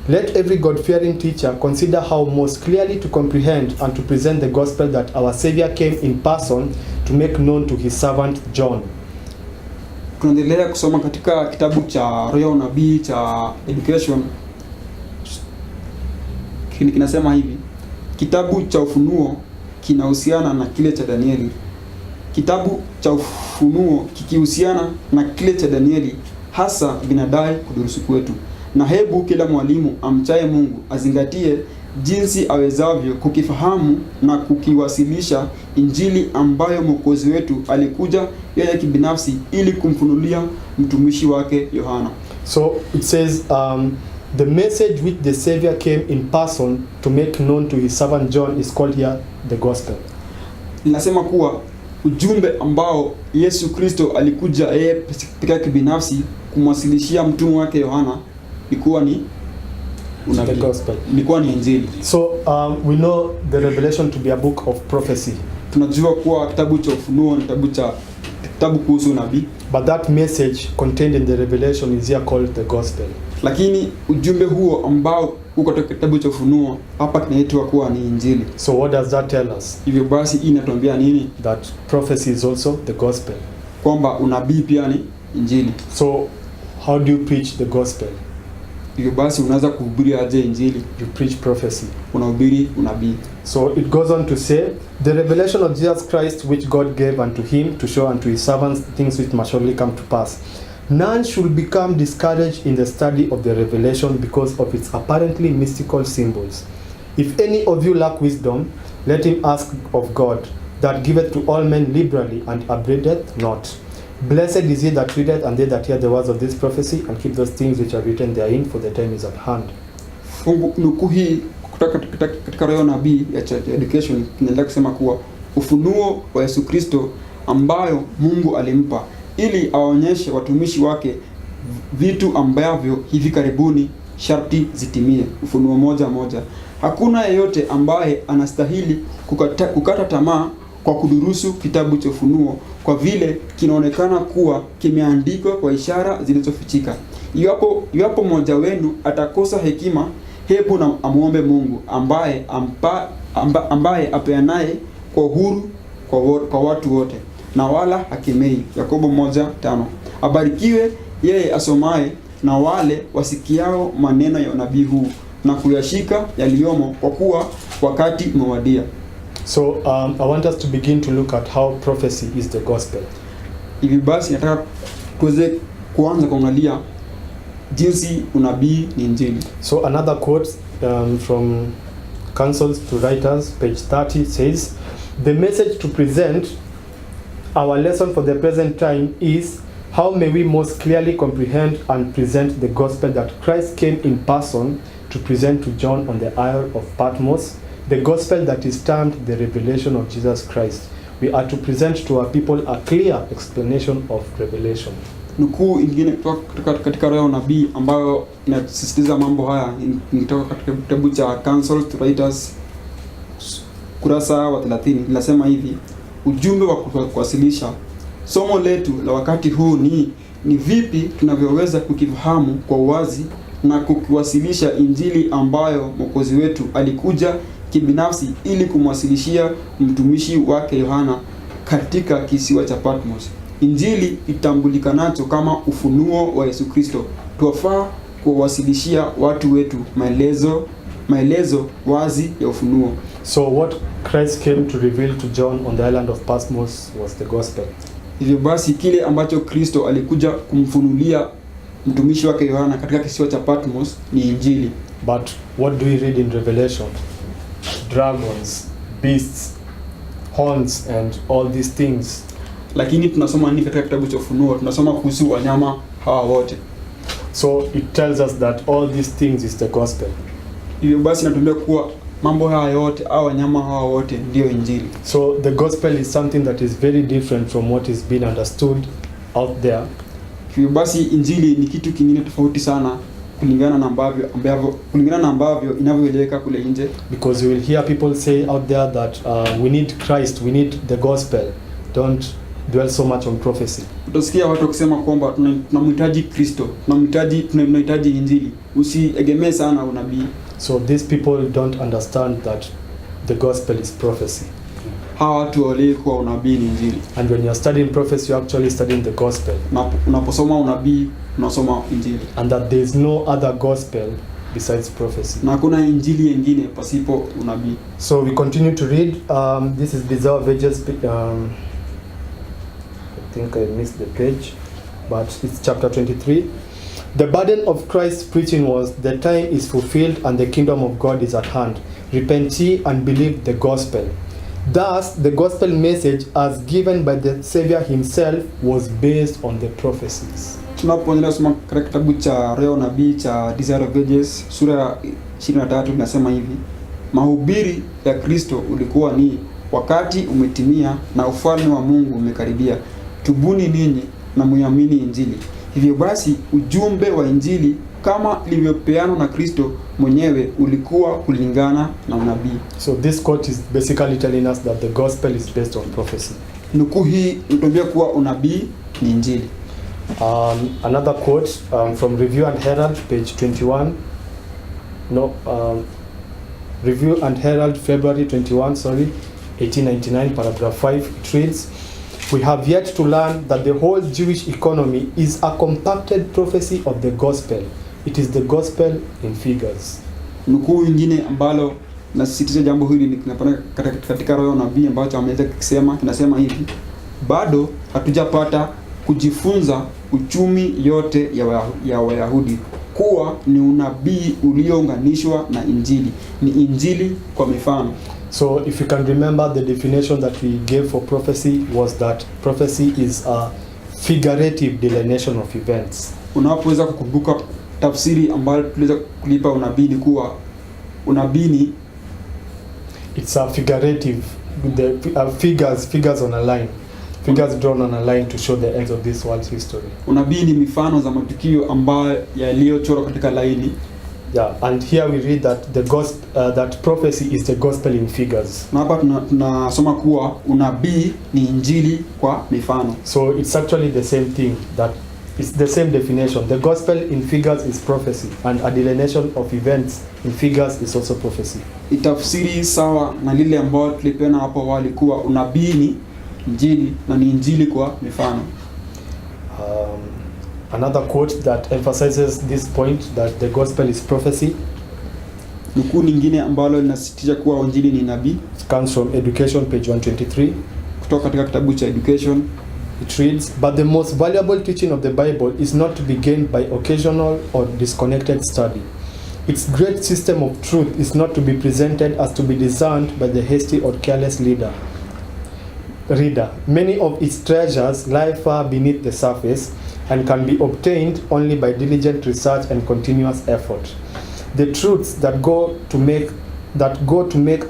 Let every God-fearing teacher consider how most clearly to comprehend and to present the gospel that our Savior came in person to make known to his servant John." Tunaendelea kusoma katika kitabu cha Roho Nabii cha Education. Kinasema hivi: kitabu cha Ufunuo kinahusiana na kile cha Danieli. Kitabu cha Ufunuo kikihusiana na kile cha Danieli, hasa vinadai kudurusu kwetu. Na hebu kila mwalimu amchaye Mungu azingatie jinsi awezavyo kukifahamu na kukiwasilisha Injili ambayo Mwokozi wetu alikuja yeye kibinafsi ili kumfunulia mtumishi wake Yohana. So it says the message which the Savior came in person to make known to his servant John is called here the gospel. Ninasema kuwa ujumbe ambao Yesu Kristo alikuja yeye pekee kibinafsi kumwasilishia mtume wake Yohana ilikuwa ni the gospel. Ilikuwa ni Injili. So we know the Revelation to be a book of prophecy. Tunajua kuwa kitabu cha Ufunuo ni kitabu kuhusu nabii. But that message contained in the Revelation is here called the gospel. Lakini ujumbe huo ambao uko katika kitabu cha Ufunuo hapa kinaitwa kuwa ni Injili. So what does that tell us? Hivyo basi inatuambia nini? That prophecy is also the gospel. Kwamba unabii pia ni Injili. So how do you preach the gospel? Hivyo basi unaweza kuhubiri aje Injili? You preach prophecy. Unahubiri unabii. So it goes on to say, the revelation of Jesus Christ which God gave unto him to show unto his servants things which must surely come to pass. None should become discouraged in the study of the revelation because of its apparently mystical symbols. If any of you lack wisdom, let him ask of God, that giveth to all men liberally and upbraideth not. Blessed is he that readeth and they that hear the words of this prophecy and keep those things which are written therein, for the time is at hand. Nukuu hii kutoka katika Roho Nabii ya Education inaendelea kusema kuwa ufunuo wa Yesu Kristo ambayo Mungu alimpa ili awaonyeshe watumishi wake vitu ambavyo hivi karibuni sharti zitimie. Ufunuo 1:1. Hakuna yeyote ambaye anastahili kukata tamaa kwa kudurusu kitabu cha Ufunuo kwa vile kinaonekana kuwa kimeandikwa kwa ishara zilizofichika. Iwapo mmoja wenu atakosa hekima, hebu na amuombe Mungu ambaye apeanaye kwa uhuru kwa watu wote na wala hakemei. Yakobo 1:5. Abarikiwe yeye asomaye na wale wasikiao maneno ya unabii huu na kuyashika yaliyomo, kwa kuwa wakati umewadia. So I want us to begin to look at how prophecy is the gospel. Hivi basi nataka tuweze kuanza kuangalia jinsi unabii ni Injili. So another quote from Counsels to Writers, page 30 says, the message to present our lesson for the present time is How may we most clearly comprehend and present the gospel that Christ came in person to present to John on the Isle of Patmos, the gospel that is termed the revelation of Jesus Christ? We are to present to our people a clear explanation of revelation. Nukuu ingine kutoka katika roho ya unabii ambayo inasisitiza mambo haya inatoka katika kitabu cha Counsel to Writers kurasa wa 30. Linasema hivi: ujumbe wa kuwasilisha. Somo letu la wakati huu ni vipi tunavyoweza kukifahamu kwa uwazi na kukiwasilisha Injili ambayo Mwokozi wetu alikuja kibinafsi ili kumwasilishia mtumishi wake Yohana katika kisiwa cha Patmos. Injili itambulikanacho kama ufunuo wa Yesu Kristo. Tuwafaa kuwasilishia watu wetu maelezo wazi ya ufunuo. So what Christ came to reveal to John on the island of Patmos was the gospel. Hivyo basi kile ambacho Kristo alikuja kumfunulia mtumishi wake Yohana katika kisiwa cha Patmos ni Injili. But what do we read in Revelation? Dragons, beasts, horns and all these things. Lakini tunasoma nini katika kitabu cha Ufunuo? Tunasoma kuhusu wanyama hawa wote. So it tells us that all these things is the gospel. Hivyo basi natuambia kuwa mambo haya yote au wanyama hawa wote ndio Injili. So the gospel is something that is very different from what is being understood out there. Hivyo basi Injili ni kitu kingine tofauti sana kulingana na ambavyo inavyoeleweka kule nje. Because you will hear people say out there that we need Christ, we need the gospel. Don't dwell so much on prophecy. Utasikia watu wakisema kwamba tunamhitaji Kristo, tunahitaji Injili. Usiegemee sana unabii. So these people don't understand that the gospel is prophecy. Hawa watu walikuwa unabii ni Injili. And when you are studying prophecy, you are actually studying the gospel. Unaposoma unabii, unasoma Injili. And that there is no other gospel besides prophecy. Na hakuna Injili nyingine pasipo unabii. So we continue to read. This is Desire of Ages. I think I missed the page, but it's chapter 23. The burden of Christ's preaching was, the time is fulfilled and the kingdom of God is at hand. Repent ye and believe the gospel. Thus, the gospel message as given by the Savior himself was based on the prophecies. Tunapoendelea kusoma katika kitabu cha Roho Nabii cha Desire of Ages sura ya 23 inasema hivi: mahubiri ya Kristo ulikuwa ni, wakati umetimia na ufalme wa Mungu umekaribia. Tubuni ninyi na muamini Injili. Hivyo basi ujumbe wa Injili kama ilivyopeanwa na Kristo mwenyewe ulikuwa kulingana na unabii. So this quote is basically telling us that the gospel is based on prophecy. Nukuu hii inatuambia kuwa unabii ni Injili. Another quote from Review and Herald, page 21. Review and Herald, February 21, 1899, paragraph 5. It reads, "We have yet to learn that the whole Jewish economy is a compacted prophecy of the gospel. It is the gospel in figures." Nukuu nyingine ambalo nasisitiza jambo hili ni katika Roho Nabii ambacho ameweza kusema, kinasema hivi: bado hatujapata kujifunza uchumi yote ya Wayahudi kuwa ni unabii uliounganishwa na Injili, ni Injili kwa mifano. So if you can remember, the definition that we gave for prophecy was that prophecy is a figurative delineation of events. Unapoweza kukumbuka tafsiri ambayo tuliweza kulipa unabii ni kuwa unabii ni, it's a figurative, the figures on a line. Figures drawn on a line to show the ends of this world's history. Unabii ni mifano za matukio ambayo yaliyochorwa katika laini. Yeah, and here we read that that prophecy is the gospel in figures. Na hapa tunasoma kuwa unabii ni Injili kwa mifano. So it's actually the same thing, that it's the same definition. The gospel in figures is prophecy, and a delineation of events in figures is also prophecy. Itafsiri sawa na lile ambalo tulipeana hapo awali kuwa unabii ni Injili na ni Injili kwa mifano. Another quote that emphasizes this point, that the gospel is prophecy. Nukuu nyingine ambalo linasisitiza kuwa Injili ni nabii, comes from Education, page 123. Kutoka katika kitabu cha Education. It reads, "But the most valuable teaching of the Bible is not to be gained by occasional or disconnected study. Its great system of truth is not to be presented as to be discerned by the hasty or careless reader. reader, many of its treasures lie far beneath the surface and can be obtained only by diligent research and continuous effort. The truths that go to make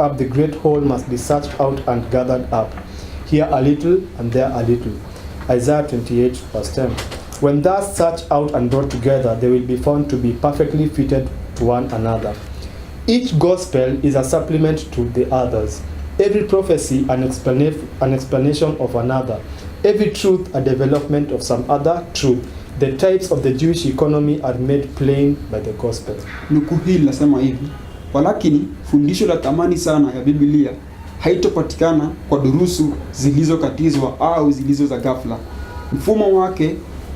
up the great whole must be searched out and gathered up, here a little and there a little. Isaiah 28 verse 10. When thus searched out and brought together, they will be found to be perfectly fitted to one another. Each gospel is a supplement to the others. Every prophecy an explanation of another. Every truth a development of some other truth. The types of the Jewish economy are made plain by the gospel. Nukuu hii linasema hivi: walakini fundisho la thamani sana ya Biblia haitopatikana kwa durusu zilizokatizwa au zilizo za ghafla. Mfumo wake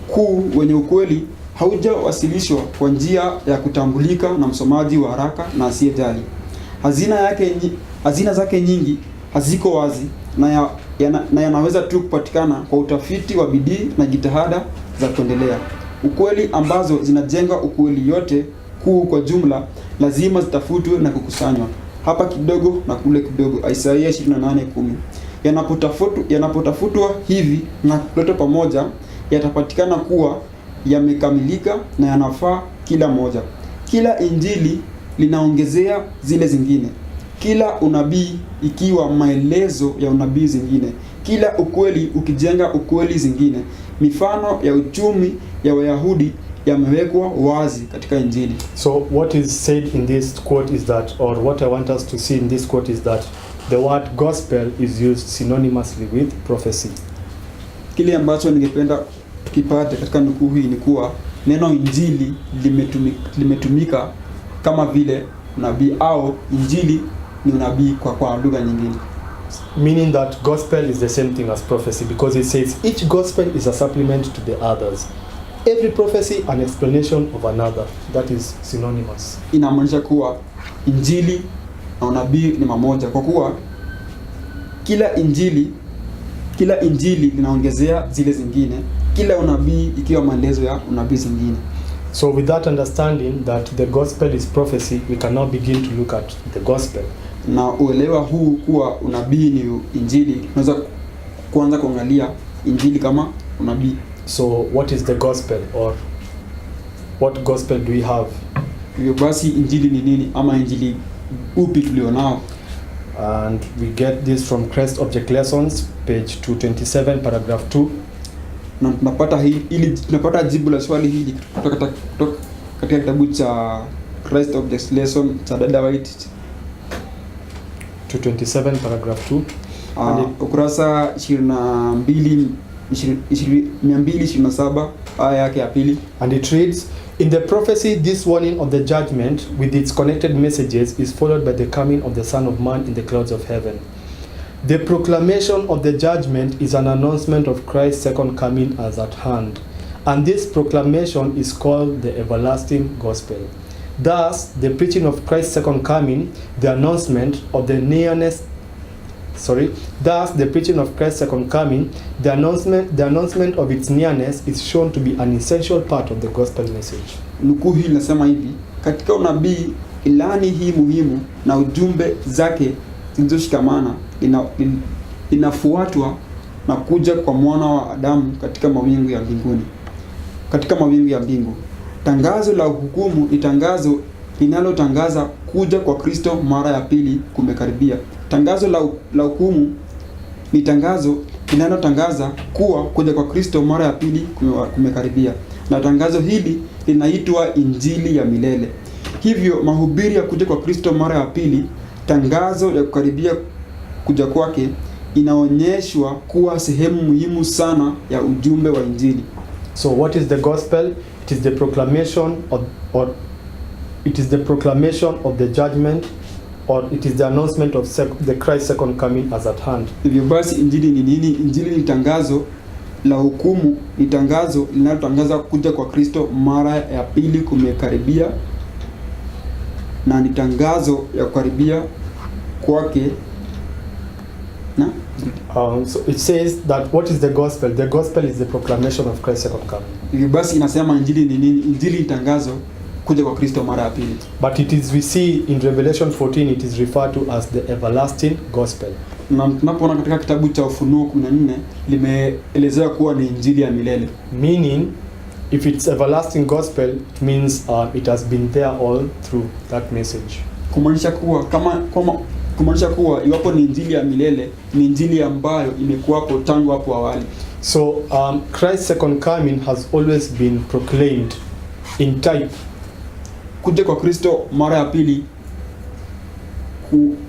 kuu wenye ukweli haujawasilishwa kwa njia ya kutambulika na msomaji wa haraka na asiyejali. Hazina zake nyingi haziko wazi na yanaweza tu kupatikana kwa utafiti wa bidii na jitihada za kuendelea. Ukweli ambazo zinajenga ukweli yote kuu kwa jumla lazima zitafutwe na kukusanywa, hapa kidogo na kule kidogo. Isaiah 28:10. Yanapotafutwa hivi na kuletwa pamoja, yatapatikana kuwa yamekamilika na yanafaa kila moja. Kila injili linaongezea zile zingine, kila unabii ikiwa maelezo ya unabii zingine, kila ukweli ukijenga ukweli zingine. Mifano ya uchumi ya Wayahudi yamewekwa wazi katika injili. So what is said in this quote is that, or what I want us to see in this quote is that the word gospel is used synonymously with prophecy. Kile ambacho ningependa tukipate katika nukuu hii ni kuwa neno injili limetumika kama vile unabii, au injili ni unabii kwa lugha nyingine. Meaning that gospel is the same thing as prophecy, because it says each gospel is a supplement to the others. Every prophecy an explanation of another. That is synonymous. Inamaanisha kuwa injili na unabii ni mamoja, kwa kuwa kila injili linaongezea zile zingine, kila unabii ikiwa maelezo ya unabii zingine. So with that understanding that the gospel is prophecy, we can now begin to look at the gospel. Na uelewa huu kuwa unabii ni injili, tunaweza kuanza kuangalia injili kama unabii. So what is the gospel, or what gospel do we have? Hivyo basi injili ni nini, ama injili upi tulionao? And we get this from Christ Object Lessons, page 227, paragraph 2. Na tunapata jibu la swali hili kutoka katika kitabu cha Christ Object Lesson cha Dada White, 227 paragraph 2. Ukurasa 227 aya yake ya pili. And it reads, in the prophecy, this warning of the judgment with its connected messages is followed by the coming of the Son of Man in the clouds of heaven. The proclamation of the judgment is an announcement of Christ's second coming as at hand, and this proclamation is called the everlasting gospel. Thus, the preaching of Christ's second coming, the announcement of the nearness the announcement of its nearness is shown to be an essential part of the gospel message. Nukuu hii inasema hivi: katika unabii, ilani hii muhimu na ujumbe zake zilizoshikamana inafuatwa na kuja kwa mwana wa Adamu katika mawingu ya mbingu. Tangazo la hukumu ni tangazo linalotangaza kuja kwa Kristo mara ya pili kumekaribia. Tangazo la hukumu ni tangazo linalotangaza kuwa kuja kwa Kristo mara ya pili kumekaribia, na tangazo hili linaitwa injili ya milele. Hivyo mahubiri ya kuja kwa Kristo mara ya pili, tangazo ya kukaribia kuja kwake, inaonyeshwa kuwa sehemu muhimu sana ya ujumbe wa injili. So what is the gospel? It is the proclamation of the judgment, or it is the announcement of the Christ's second coming as at hand. Hivyo basi injili ni nini? Injili ni tangazo la hukumu, ni tangazo linalotangaza kuja kwa Kristo mara ya pili kumekaribia, na ni tangazo ya kukaribia kwake. Na so it says that what is the gospel? The gospel is the proclamation of Christ's second coming. Hivyo basi inasema injili ni nini? Injili ni tangazo kuja kwa Kristo mara ya pili. But it is, we see in Revelation 14, it is referred to as the everlasting gospel. Na tunapoona katika kitabu cha Ufunuo 14 limeelezewa kuwa ni injili ya milele. Meaning, if it's everlasting gospel, it means it has been there all through that message. Kumaanisha kuwa iwapo ni injili ya milele, ni injili ambayo imekuwapo tangu hapo awali. So Christ's second coming has always been proclaimed in type. Kuja kwa Kristo mara ya pili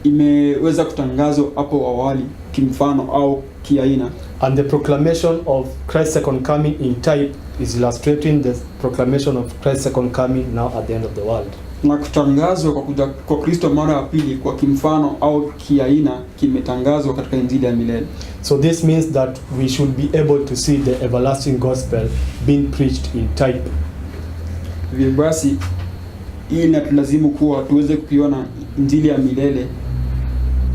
imeweza kutangazwa hapo awali kimfano au kiaina. And the proclamation of Christ's second coming in type is illustrating the proclamation of Christ's second coming now at the end of the world. Na kutangazwa kwa kuja kwa Kristo mara ya pili kwa kimfano au kiaina kimetangazwa katika injili ya milele. So this means that we should be able to see the everlasting gospel being preached in type. Hivyo basi hii inatulazimu kuwa tuweze kuiona injili ya milele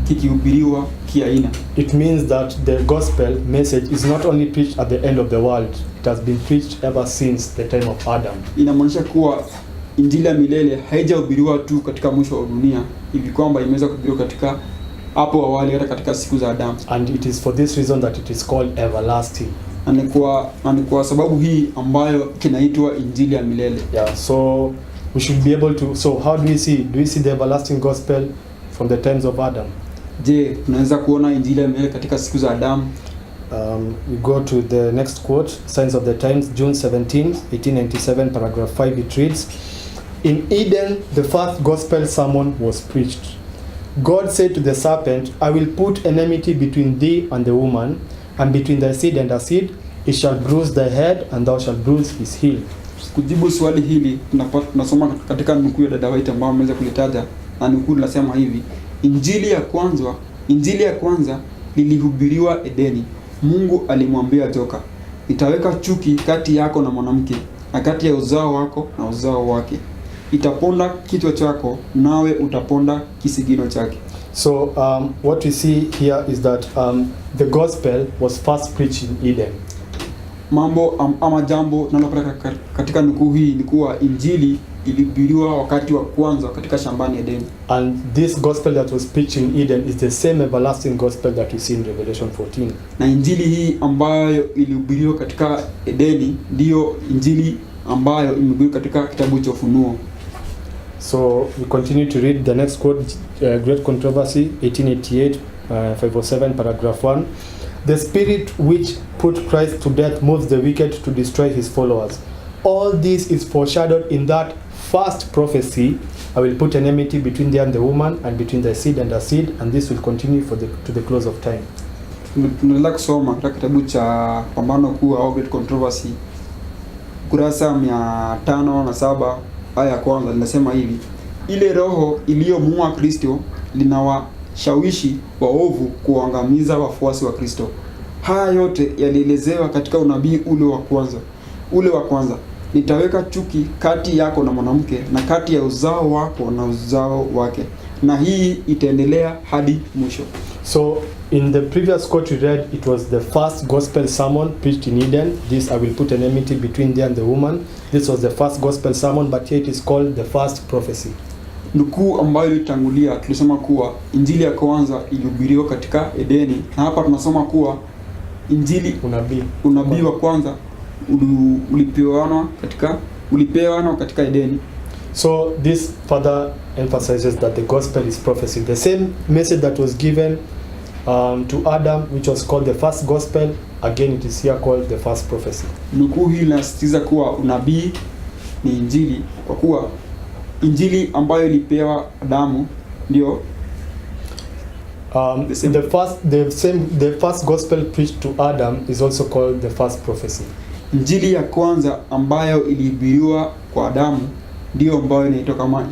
kikihubiriwa kiaina. It means that the gospel message is not only preached at the end of the world, it has been preached ever since the time of Adam. Inamaanisha kuwa injili ya milele haijahubiriwa tu katika mwisho wa dunia, hivi kwamba imeweza kuhubiriwa katika hapo awali hata katika siku za Adamu. And it is for this reason that it is called everlasting. Na ni kwa sababu hii ambayo kinaitwa injili ya milele. Yeah, so we should be able to, so how do we see the everlasting gospel from the times of Adam? Je, tunaweza kuona injili ya milele katika siku za Adamu? We go to the next quote, Signs of the Times, June 17, 1897, paragraph 5, it reads, "In Eden, the first gospel sermon was preached. God said to the serpent, I will put enmity between thee and the woman, and between thy seed and her seed. It shall bruise thy head, and thou shalt bruise his heel." Kujibu swali hili tunasoma katika nukuu ya dada White ambayo ameweza kulitaja, na nukuu nasema hivi: Injili ya kwanza lilihubiriwa Edeni. Mungu alimwambia joka, nitaweka chuki kati yako na mwanamke, na kati ya uzao wako na uzao wake. Itaponda kichwa chako, nawe utaponda kisigino chake. So what we see here is that the gospel was first preached in Eden. Jambo nalopata katika nukuu hii ni kuwa injili ilihubiriwa wakati wa kwanza katika shambani Eden. And this gospel that was preached in Eden is the same everlasting gospel that we see in Revelation 14. Na injili hii ambayo ilihubiriwa katika Edeni ndiyo injili ambayo imehubiriwa katika kitabu cha Ufunuo. So we continue to read the next quote, Great Controversy, 1888, 507, paragraph 1. "The spirit which put Christ to death moves the wicked to destroy his followers. All this is foreshadowed in that first prophecy, I will put enmity between thee and the woman, and between thy seed and her seed, and this will continue to the close of time." Tunaendelea kusoma katika kitabu cha Pambano Kuu au Great Controversy, kurasa 507 aya ya kwanza, linasema hivi: "Ile roho iliyomuua Kristo linawashawishi waovu kuangamiza wafuasi wa Kristo. Haya yote yalielezewa katika unabii ule wa kwanza. Nitaweka chuki kati yako na mwanamke, na kati ya uzao wako na uzao wake, na hii itaendelea hadi mwisho." So in the previous quote we read, it was the first gospel sermon preached in Eden. This, I will put enmity between thee and the woman. This was the first gospel sermon, but here it is called the first prophecy. Nukuu ambayo ilitangulia tulisema kuwa injili ya kwanza ilihubiriwa katika Edeni, na hapa tunasoma kuwa injili unabii wa kwanza ulipewanwa katika Edeni. So this further emphasizes that the gospel is prophecy. The same message that was given to Adam, which was called the first gospel, again it is here called the first prophecy. Nukuu hii inasisitiza kuwa unabii ni injili, kwa kuwa injili ambayo ilipewa Adamu ndio the first gospel preached to Adam is also called the first prophecy. Injili ya kwanza ambayo ilihubiriwa kwa Adamu ndio ambayo inaitwa kama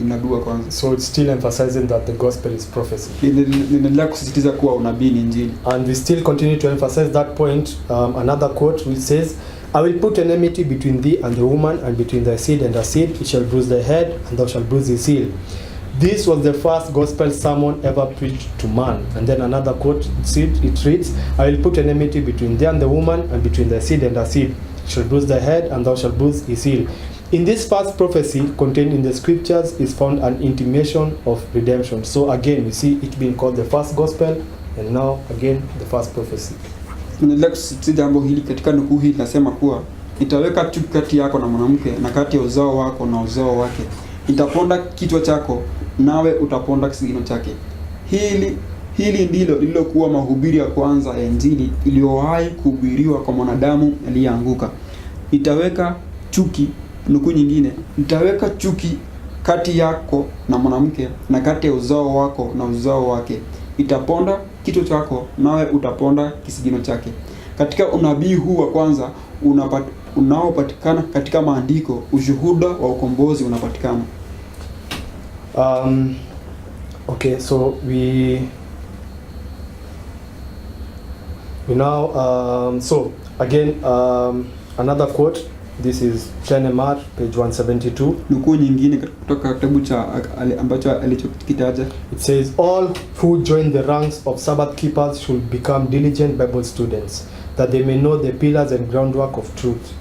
unabii wa kwanza. So it's still emphasizing that the gospel is prophecy. Ninaendelea kusisitiza kuwa unabii ni injili. And we still continue to emphasize that point. Another quote which says, "I will put enmity between thee and the woman, and between thy seed and her seed. It shall bruise thy head, and thou shalt bruise his heel." This was the first gospel sermon ever preached to man. And then another quote, it reads, "I will put enmity between thee and the woman, and between thy seed and her seed. It shall bruise thy head, and thou shalt bruise his heel." In this first prophecy contained in the scriptures is found an intimation of redemption. So again, we see it being called the first gospel And now again the first prophecy. Tunaendelea kusisitiza jambo hili katika nukuu hii, nasema kuwa nitaweka chuki kati yako na mwanamke na kati ya uzao wako na uzao wake. Nitaponda kichwa chako nawe utaponda kisigino chake. Hili ndilo lililokuwa mahubiri ya kwanza ya Injili iliyowahi kuhubiriwa kwa mwanadamu aliyeanguka. Nitaweka chuki, nukuu nyingine, nitaweka chuki kati yako na mwanamke na kati ya uzao wako na uzao wake. Itaponda kichwa chako nawe utaponda kisigino chake. Katika unabii huu wa kwanza unaopatikana katika maandiko, ushuhuda wa ukombozi unapatikana. Okay, so we now so again another quote. This is Chenemar, page 172. Nukuu nyingine kutoka kitabu cha ambacho alichokitaja. It says, all who join the ranks of Sabbath keepers should become diligent Bible students, that they may know the pillars and groundwork of truth.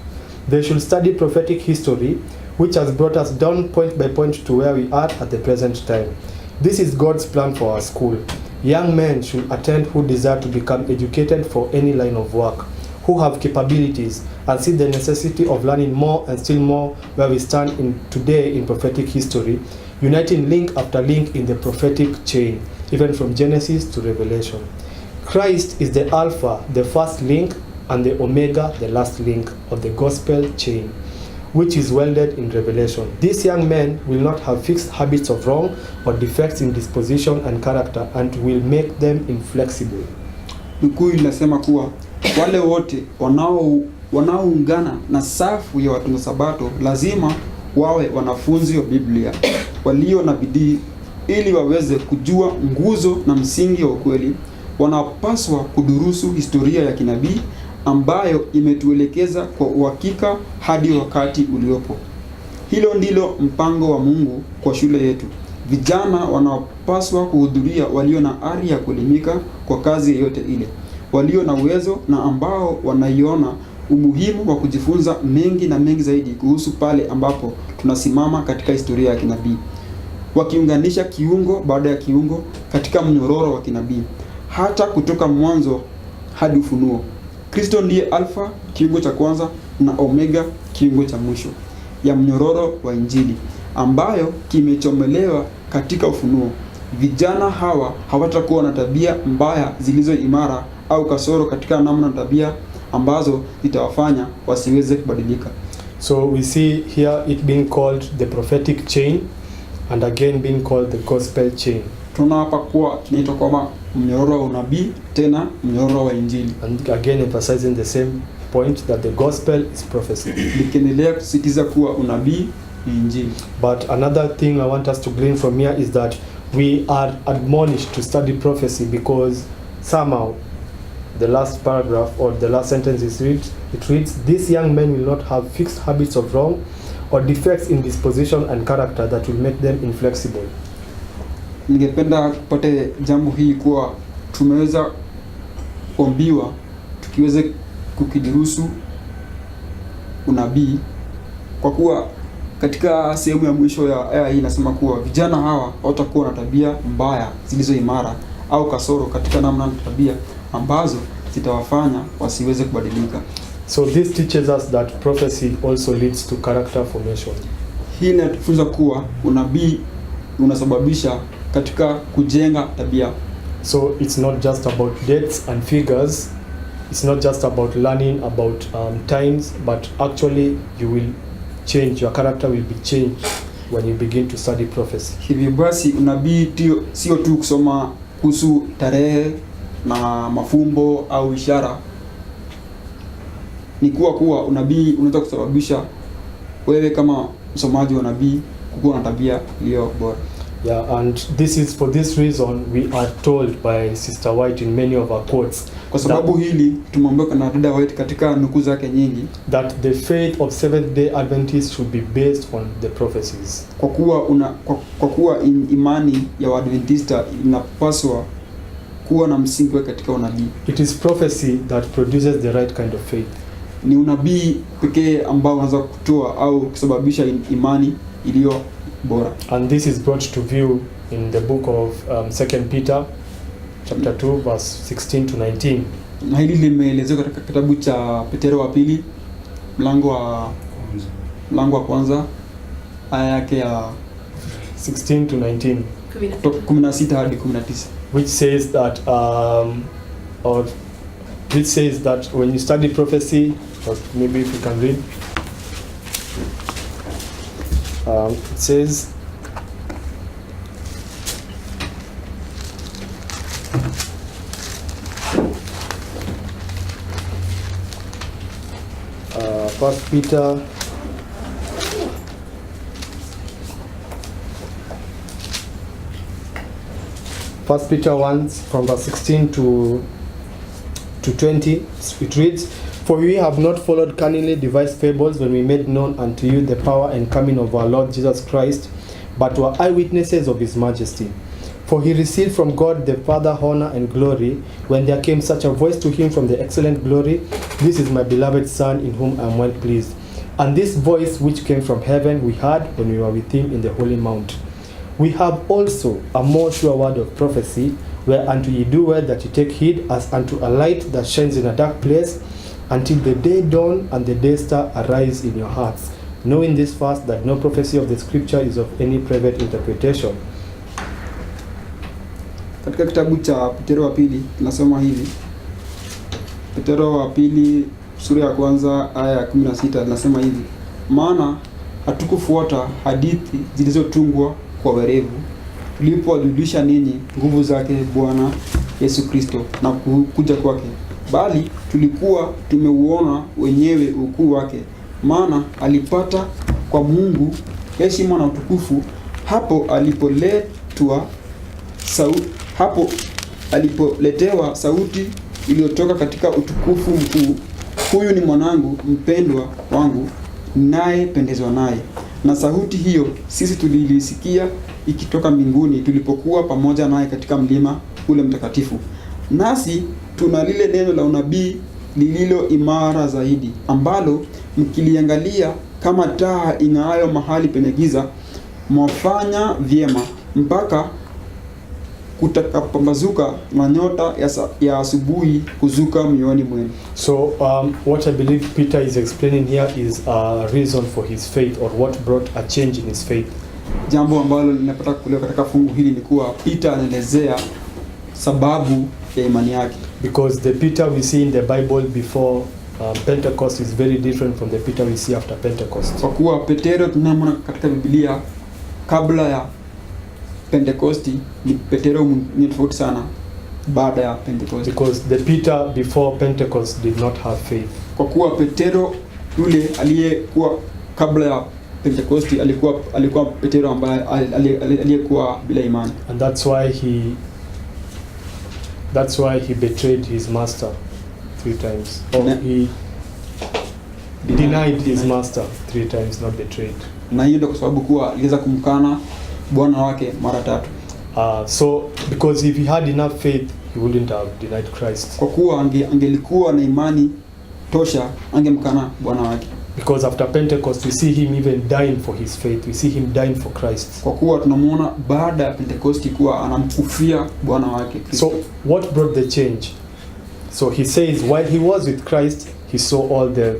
They should study prophetic history, which has brought us down point by point to where we are at the present time. This is God's plan for our school. Young men should attend who desire to become educated for any line of work, who have capabilities and see the necessity of learning more and still more where we stand today in prophetic history, uniting link after link in the prophetic chain, even from Genesis to Revelation. Christ is the Alpha, the first link, and the Omega, the last link of the gospel chain, which is welded in Revelation. These young men will not have fixed habits of wrong or defects in disposition and character, and will make them inflexible. Nukuu inasema kuwa wale wote wanaoungana na safu ya watunza sabato lazima wawe wanafunzi wa Biblia walio na bidii ili waweze kujua nguzo na msingi wa ukweli. Wanapaswa kudurusu historia ya kinabii ambayo imetuelekeza kwa uhakika hadi wakati uliopo. Hilo ndilo mpango wa Mungu kwa shule yetu. Vijana wanapaswa kuhudhuria walio na ari ya kuelimika kwa kazi yoyote ile, walio na uwezo na ambao wanaiona umuhimu wa kujifunza mengi na mengi zaidi kuhusu pale ambapo tunasimama katika historia ya kinabii, wakiunganisha kiungo baada ya kiungo katika mnyororo wa kinabii, hata kutoka mwanzo hadi Ufunuo. Kristo ndiye Alfa, kiungo cha kwanza, na Omega, kiungo cha mwisho ya mnyororo wa Injili ambayo kimechomelewa katika Ufunuo. Vijana hawa hawatakuwa na tabia mbaya zilizo imara au kasoro katika namna tabia ambazo zitawafanya wasiweze kubadilika. So we see here it being called the prophetic chain and again being called the gospel chain. Tuna hapa kuwa kinaitwa kama mnyororo wa unabii, tena mnyororo wa Injili. And again emphasizing the same point that the gospel is prophecy. Nikiendelea kusisitiza kuwa unabii ni Injili. But another thing I want us to glean from here is that we are admonished to study prophecy because somehow the last paragraph or the last sentence it reads, these young men will not have fixed habits of wrong or defects in disposition and character that will make them inflexible. Ningependa kupate jambo hii kuwa tumeweza kuambiwa tukiweze kukidurusu unabii, kwa kuwa katika sehemu ya mwisho ya aya hii inasema kuwa vijana hawa hawatakuwa na tabia mbaya zilizo imara au kasoro katika namna tabia ambazo zitawafanya wasiweze kubadilika. So this teaches us that prophecy also leads to character formation. Hii inatufunza kuwa unabii unasababisha katika kujenga tabia. So it's not just about dates and figures. It's not just about learning about times, but actually you will change, your character will be changed when you begin to study prophecy. Hivyo basi unabii sio tu kusoma kuhusu tarehe na mafumbo au ishara. Ni kuwa unabii unaweza kusababisha wewe kama msomaji wa nabii kuwa na tabia iliyo bora. Yeah, and this is for this reason we are told by Sister White in many of our quotes. Kwa sababu hili tumeambiwa na dada White katika nukuu zake nyingi that the faith of Seventh-day Adventists should be based on the prophecies. Kwa kuwa imani ya Waadventista inapaswa kuwa na msingi katika unabii. It is prophecy that produces the right kind of faith. Ni unabii pekee ambao unaweza kutoa au kusababisha imani iliyo bora. And this is brought to view in the book of 2 Peter chapter 2 verse 16 to 19. Na hili limeelezewa katika kitabu cha Petero wa pili mlango wa kwanza aya yake ya 16 to 19, 16 hadi 19, which says that when you study prophecy, or maybe if you can read, it says, First Peter First Peter 1 from verse 16 to 20, it reads, "For we have not followed cunningly devised fables when we made known unto you the power and coming of our Lord Jesus Christ, but were eyewitnesses of his majesty. For he received from God the Father honor and glory, when there came such a voice to him from the excellent glory, This is my beloved Son, in whom I am well pleased. And this voice which came from heaven we heard when we were with him in the holy mount. We have also a more sure word of prophecy, whereunto ye do well that ye take heed, as unto a light that shines in a dark place, until the day dawn and the day star arise in your hearts, knowing this first, that no prophecy of the scripture is of any private interpretation." Katika kitabu cha Petero wa pili tunasoma hivi. Petero wa pili sura ya kwanza aya ya 16 tunasema hivi: "Maana hatukufuata hadithi zilizotungwa kwa werevu, tulipowajulisha ninyi nguvu zake Bwana Yesu Kristo na kuja kwake, bali tulikuwa tumeuona wenyewe ukuu wake, maana alipata kwa Mungu heshima na utukufu hapo alipoletewa sauti iliyotoka katika utukufu mkuu, huyu ni mwanangu mpendwa wangu, naye pendezwa naye. Na sauti hiyo sisi tulilisikia ikitoka mbinguni tulipokuwa pamoja naye katika mlima ule mtakatifu. Nasi tuna lile neno la unabii lililo imara zaidi, ambalo mkiliangalia kama taa ing'aayo mahali penye giza, mwafanya vyema mpaka kutakapambazuka na nyota ya asubuhi kuzuka mioyoni mwenu." So what I believe Peter is explaining here is a reason for his faith, or what brought a change in his faith. Jambo ambalo ninapata kuelewa katika fungu hili ni kuwa Peter anaelezea sababu ya imani yake. Because the Peter we see in the Bible before Pentecost is very different from the Peter we see after Pentecost. Kwa kuwa Petero tunamwona katika Biblia kabla ya Pentecost ni Petero ni tofauti sana baada ya Pentecost. Because the Peter before Pentecost did not have faith. Kwa kuwa Petero yule aliyekuwa kabla ya Pentecost alikuwa Petero ambaye aliyekuwa bila imani. And that's why he betrayed his master 3 times. Or he denied his master 3 times, not betrayed. Na hiyo ndio kwa sababu kuwa aliweza kumkana Bwana wake mara 3. So because if he had enough faith, he wouldn't have denied Christ. Kwa kuwa angelikuwa na imani tosha, angemkana Bwana wake. Because after Pentecost we see him even dying for his faith. We see him dying for Christ. Kwa kuwa tunamuona baada ya Pentecost kuwa anamkufia Bwana wake Kristo. So what brought the change? So he says while he was with Christ, he saw all the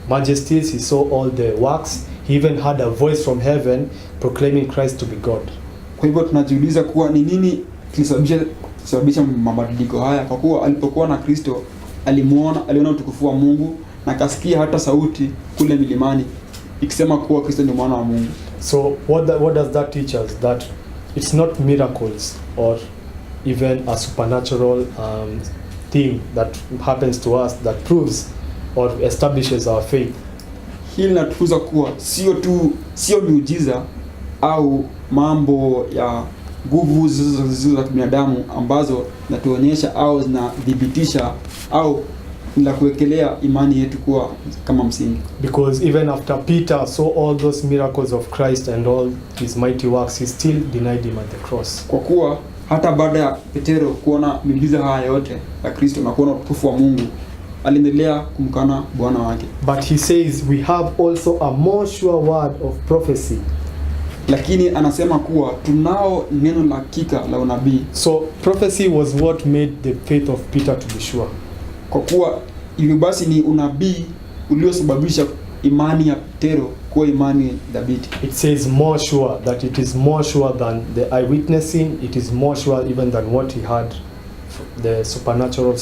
majesties, he saw all the works. He even had a voice from heaven proclaiming Christ to be God. Kwa hivyo tunajiuliza kuwa ni nini kilisababisha mabadiliko haya? Kwa kuwa alipokuwa na Kristo aliona utukufu wa Mungu na kasikia hata sauti kule milimani ikisema kuwa Kristo ni mwana wa Mungu. So what does that teach us? That it's not miracles or even a supernatural thing that happens to us that proves or establishes our faith. Hili linatufunza kuwa sio miujiza au mambo ya nguvu zisizo za kibinadamu ambazo zinatuonyesha au zinadhibitisha au la kuwekelea imani yetu kuwa kama msingi. Because even after Peter saw all those miracles of Christ and all his mighty works, he still denied him at the cross. Kwa kuwa hata baada ya Petero kuona miujiza haya yote ya Kristo na kuona utukufu wa Mungu, aliendelea kumkana Bwana wake. But he says we have also a more sure word of prophecy, lakini anasema kuwa tunao neno la hakika la unabii. So prophecy was what made the faith of Peter to be sure. Kwa kuwa hivyo basi ni unabii uliosababisha imani ya Petero kuwa imani dhabiti. It says more sure, that it is more sure than the eyewitnessing, it is more sure even than what he had, the supernatural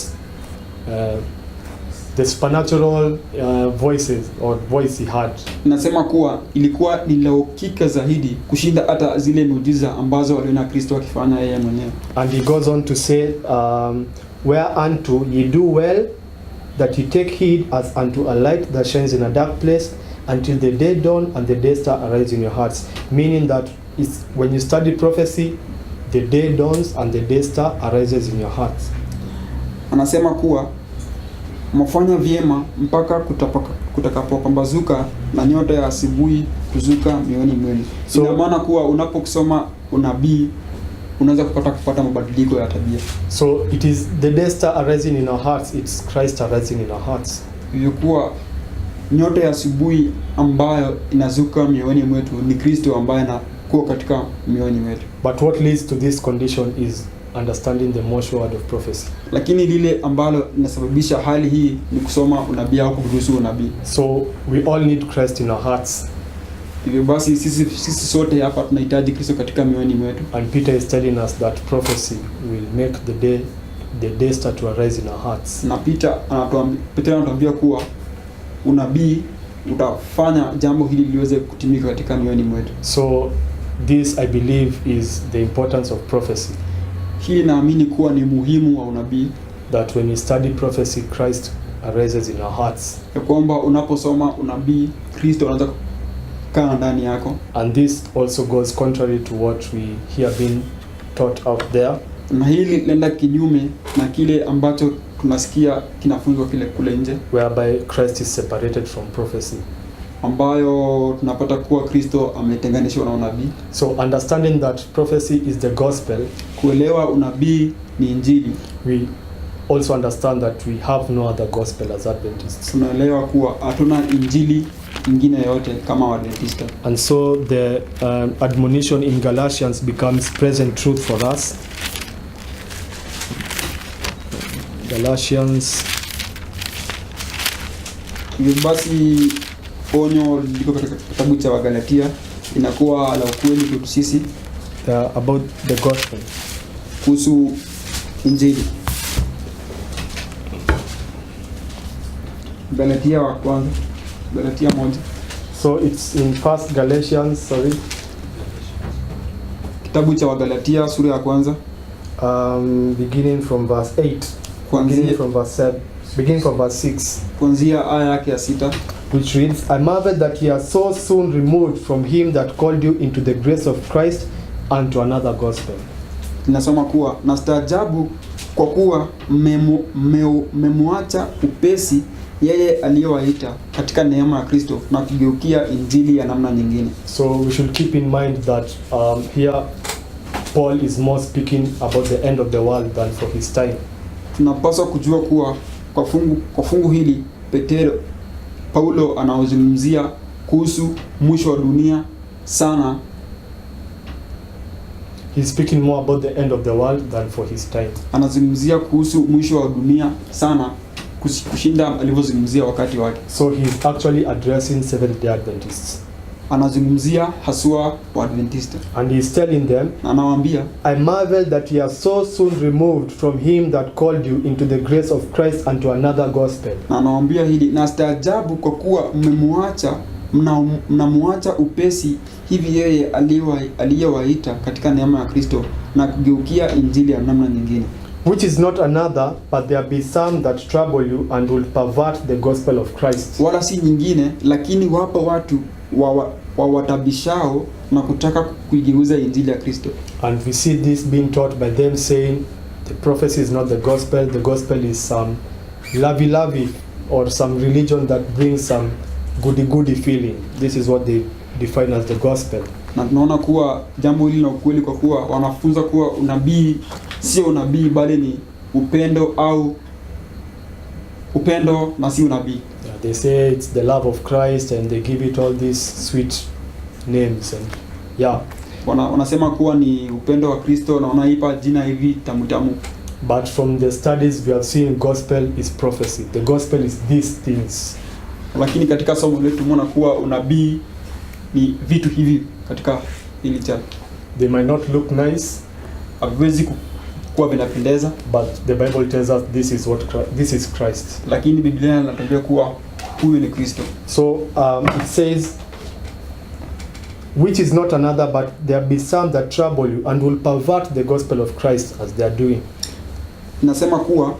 voices or voice he had. Nasema kuwa ilikuwa ni la hakika zaidi kushinda hata zile muujiza ambazo waliona Kristo akifanya yeye mwenyewe. And he goes on to say, whereunto ye do well that ye take heed as unto a light that shines in a dark place until the day dawn and the day star arise in your hearts. Meaning that it's, when you study prophecy, the day dawns and the day star arises in your hearts. Anasema kuwa mfanya vyema mpaka kutakapopambazuka na nyota ya asubuhi kuzuka mioyoni mwenu. So, ina maana kuwa unapokusoma unabii unaweza kupata mabadiliko ya tabia. So it is the day star arising in our hearts, it's Christ arising in our hearts. Ilikuwa nyota ya asubuhi ambayo inazuka mioyoni mwetu ni Kristo ambaye anakuwa katika mioyoni mwetu. But what leads to this condition is understanding the more sure word of prophecy. Lakini lile ambalo linasababisha hali hii ni kusoma unabii au kudurusu unabii. So we all need Christ in our hearts. Hivyo basi sisi sote hapa tunahitaji Kristo katika mioyoni mwetu. And Peter is telling us that prophecy will make the day start to arise in our hearts. Na Peter anatuambia kuwa unabii utafanya jambo hili liweze kutimika katika mioyoni mwetu. So this, I believe, is the importance of prophecy. Hili naamini kuwa ni muhimu wa unabii. That when we study prophecy, Christ arises in our hearts. Ya kwamba unaposoma unabii, Kristo anaanza kukaa ndani yako. And this also goes contrary to what we hear being taught out there. Na hili lenda kinyume na kile ambacho tunasikia kinafunzwa kule nje, whereby Christ is separated from prophecy. Ambayo tunapata kuwa Kristo ametenganishwa na unabii. So understanding that prophecy is the gospel, kuelewa unabii ni injili, we also understand that we have no other gospel as Adventists. Tunaelewa kuwa hatuna injili nyingine yote kama Waadventista. And so the admonition in Galatians becomes present truth for us. Galatians. Basi onyo liko katika kitabu cha Wagalatia inakuwa la ukweli kwetu sisi About the gospel. Kuhusu injili. Galatia wa kwanza. Galatia 1. So it's in First Galatians, sorry. Kitabu cha Wagalatia sura ya kwanza. Beginning from verse 8. Beginning from verse 6. Kuanzia aya yake ya 6. Which reads, I marvel that ye are so soon removed from him that called you into the grace of Christ unto another gospel. Inasoma kuwa na staajabu kwa kuwa mmemwacha upesi yeye aliyowaita katika neema ya Kristo na kugeukia injili ya namna nyingine. So we should keep in mind that here Paul is more speaking about the end of the world than for his time. Tunapaswa kujua kuwa kwa fungu hili Paulo anaozungumzia kuhusu mwisho wa dunia sana. He's speaking more about the end of the world than for his time. Anazungumzia kuhusu mwisho wa dunia sana kushinda alivyozungumzia wakati wake. So he's actually addressing Seventh-day Adventists. Anazungumzia haswa Waadventista. And he's telling them, anawaambia, I marvel that ye are so soon removed from him that called you into the grace of Christ unto another gospel. Na anawaambia hili, na staajabu kwa kuwa mnamuacha upesi hivi yeye aliyewaita katika neema ya Kristo na kugeukia injili ya namna nyingine. Which is not another, but there be some that trouble you and will pervert the gospel of Christ. Wala si nyingine, lakini wapo watu wawatabishao na kutaka kuigeuza injili ya Kristo. And we see this being taught by them saying the prophecy is not the gospel is some lovey-lovey or some religion that brings some goody-goody feeling. This is what they define as the gospel. Na tunaona kuwa jambo hili na ukweli kwa kuwa wanafunza kuwa unabii sio unabii bali ni upendo na si unabii. They say it's the love of Christ and they give it all these sweet names and Yeah. Wanasema kuwa ni upendo wa Kristo na wanaipa jina hivi tamu. But from the studies we have seen, gospel is prophecy. The gospel is these things. Lakini katika somo letu tumeona kuwa unabii ni vitu hivi katika hili chapter. They might not look nice, haviwezi kuwa vinapendeza, but the Bible tells us this is Christ. Lakini Biblia inatuambia kuwa huyu ni Kristo. So it says, which is not another, but there be some that trouble you and will pervert the gospel of Christ as they are doing. Nasema kuwa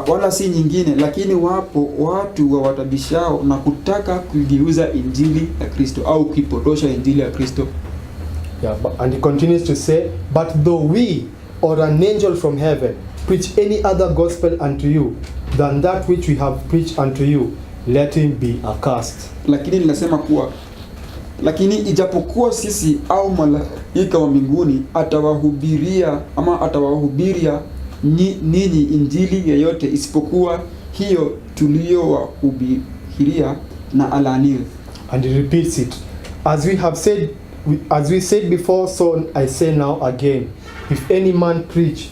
wala si nyingine, lakini wapo watu wa watabishao na kutaka kuigeuza injili ya Kristo au kuipotosha injili ya Kristo. Yeah, and he continues to say, but though we or an angel from heaven preach any other gospel unto you than that which we have preached unto you, let him be accursed. Lakini ninasema kuwa lakini ijapokuwa sisi au malaika wa mbinguni atawahubiria ninyi injili yoyote isipokuwa hiyo tuliyowahubiria, na alaaniwe. And he repeats it, as we said before, so I say now again, if any man preach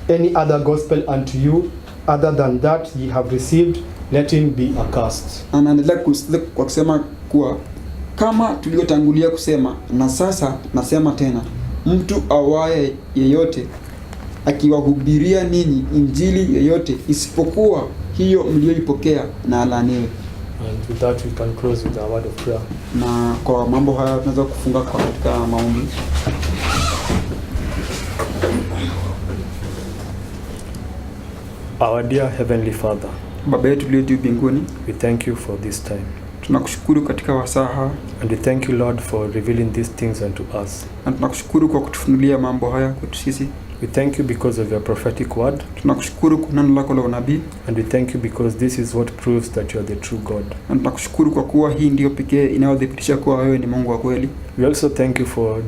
any other gospel unto you other than that ye have received, let him be accursed. Anaendelea kwa kusema kuwa kama tuliotangulia kusema, na sasa nasema tena, mtu awaye yeyote akiwahubiria ninyi injili yoyote isipokuwa hiyo mlioipokea, na alaaniwe. And with that we can close with a word of prayer. Na kwa mambo haya tunaweza kufunga katika maombi. Our dear Heavenly Father, Baba yetu uliye juu mbinguni, we thank you for this time. Tunakushukuru katika wasaa, and we thank you Lord for revealing these things unto us. Na tunakushukuru kwa kutufunulia mambo haya kwetu sisi. We thank you because of your prophetic word. Tunakushukuru kwa neno lako la unabii. And we thank you because this is what proves that you are the true God. Na tunakushukuru kwa kuwa hii ndio pekee inayodhibitisha kuwa wewe ni Mungu wa kweli. We also thank you for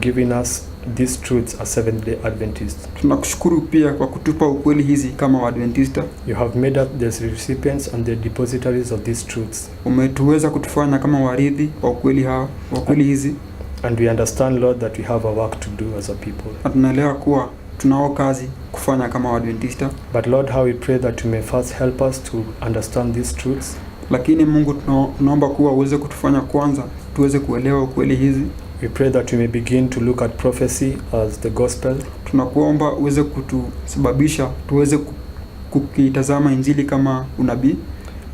giving us these truths as Seventh-day Adventists. Tunakushukuru pia kwa kutupa ukweli hizi kama Waadventista. You have made us the recipients and the depositaries of these truths. Umetuweza kutufanya kama warithi wa ukweli hizi. And we understand, Lord, that we have a work to do as a people. Na tunaelewa kuwa tunao kazi kufanya kama Waadventista. But Lord, how we pray that you may first help us to understand these truths. Lakini Mungu tunaomba kuwa uweze kutufanya kwanza tuweze kuelewa ukweli hizi. We pray that we may begin to look at prophecy as the gospel. Tunakuomba uweze kutusababisha tuweze kukitazama injili kama unabii.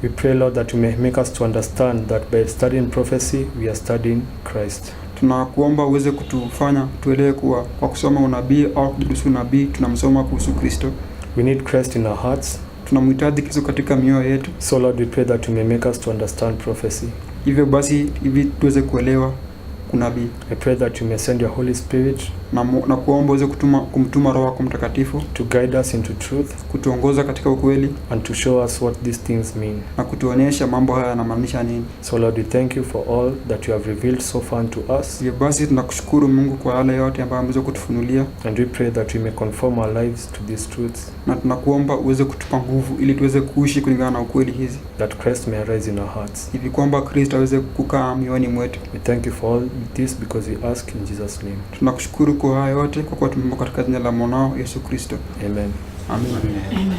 We pray, Lord, that you may make us to understand that by studying prophecy we are studying Christ. Tunakuomba uweze kutufanya tuelewe kuwa kwa kusoma unabii au kudurusu unabii tunamsoma kuhusu Kristo. We need Christ in our hearts. Tunamhitaji Kristo katika mioyo yetu. So Lord, we pray that you may make us to understand prophecy. Hivyo basi hivi tuweze kuelewa unabii. I pray that you may send your Holy Spirit na kuomba uweze kumtuma Roho wako Mtakatifu to guide us into truth, kutuongoza katika ukweli, and to show us what these things mean, na kutuonyesha mambo haya yanamaanisha nini. So Lord, we thank you for all that you have revealed so far unto us. Hivyo basi tunakushukuru Mungu kwa yale yote ambayo umeweza kutufunulia, and we pray that we may conform our lives to these truths, na tunakuomba uweze kutupa nguvu ili tuweze kuishi kulingana na ukweli hizi, that Christ may arise in our hearts, hivi kwamba Kristo aweze kukaa mioyoni mwetu. We thank you for all this because we ask in Jesus' name. Tunakushukuru kwa haya yote kwa kuwa tumeomba katika jina la mwanao Yesu Kristo. Amen. Amen. Amen.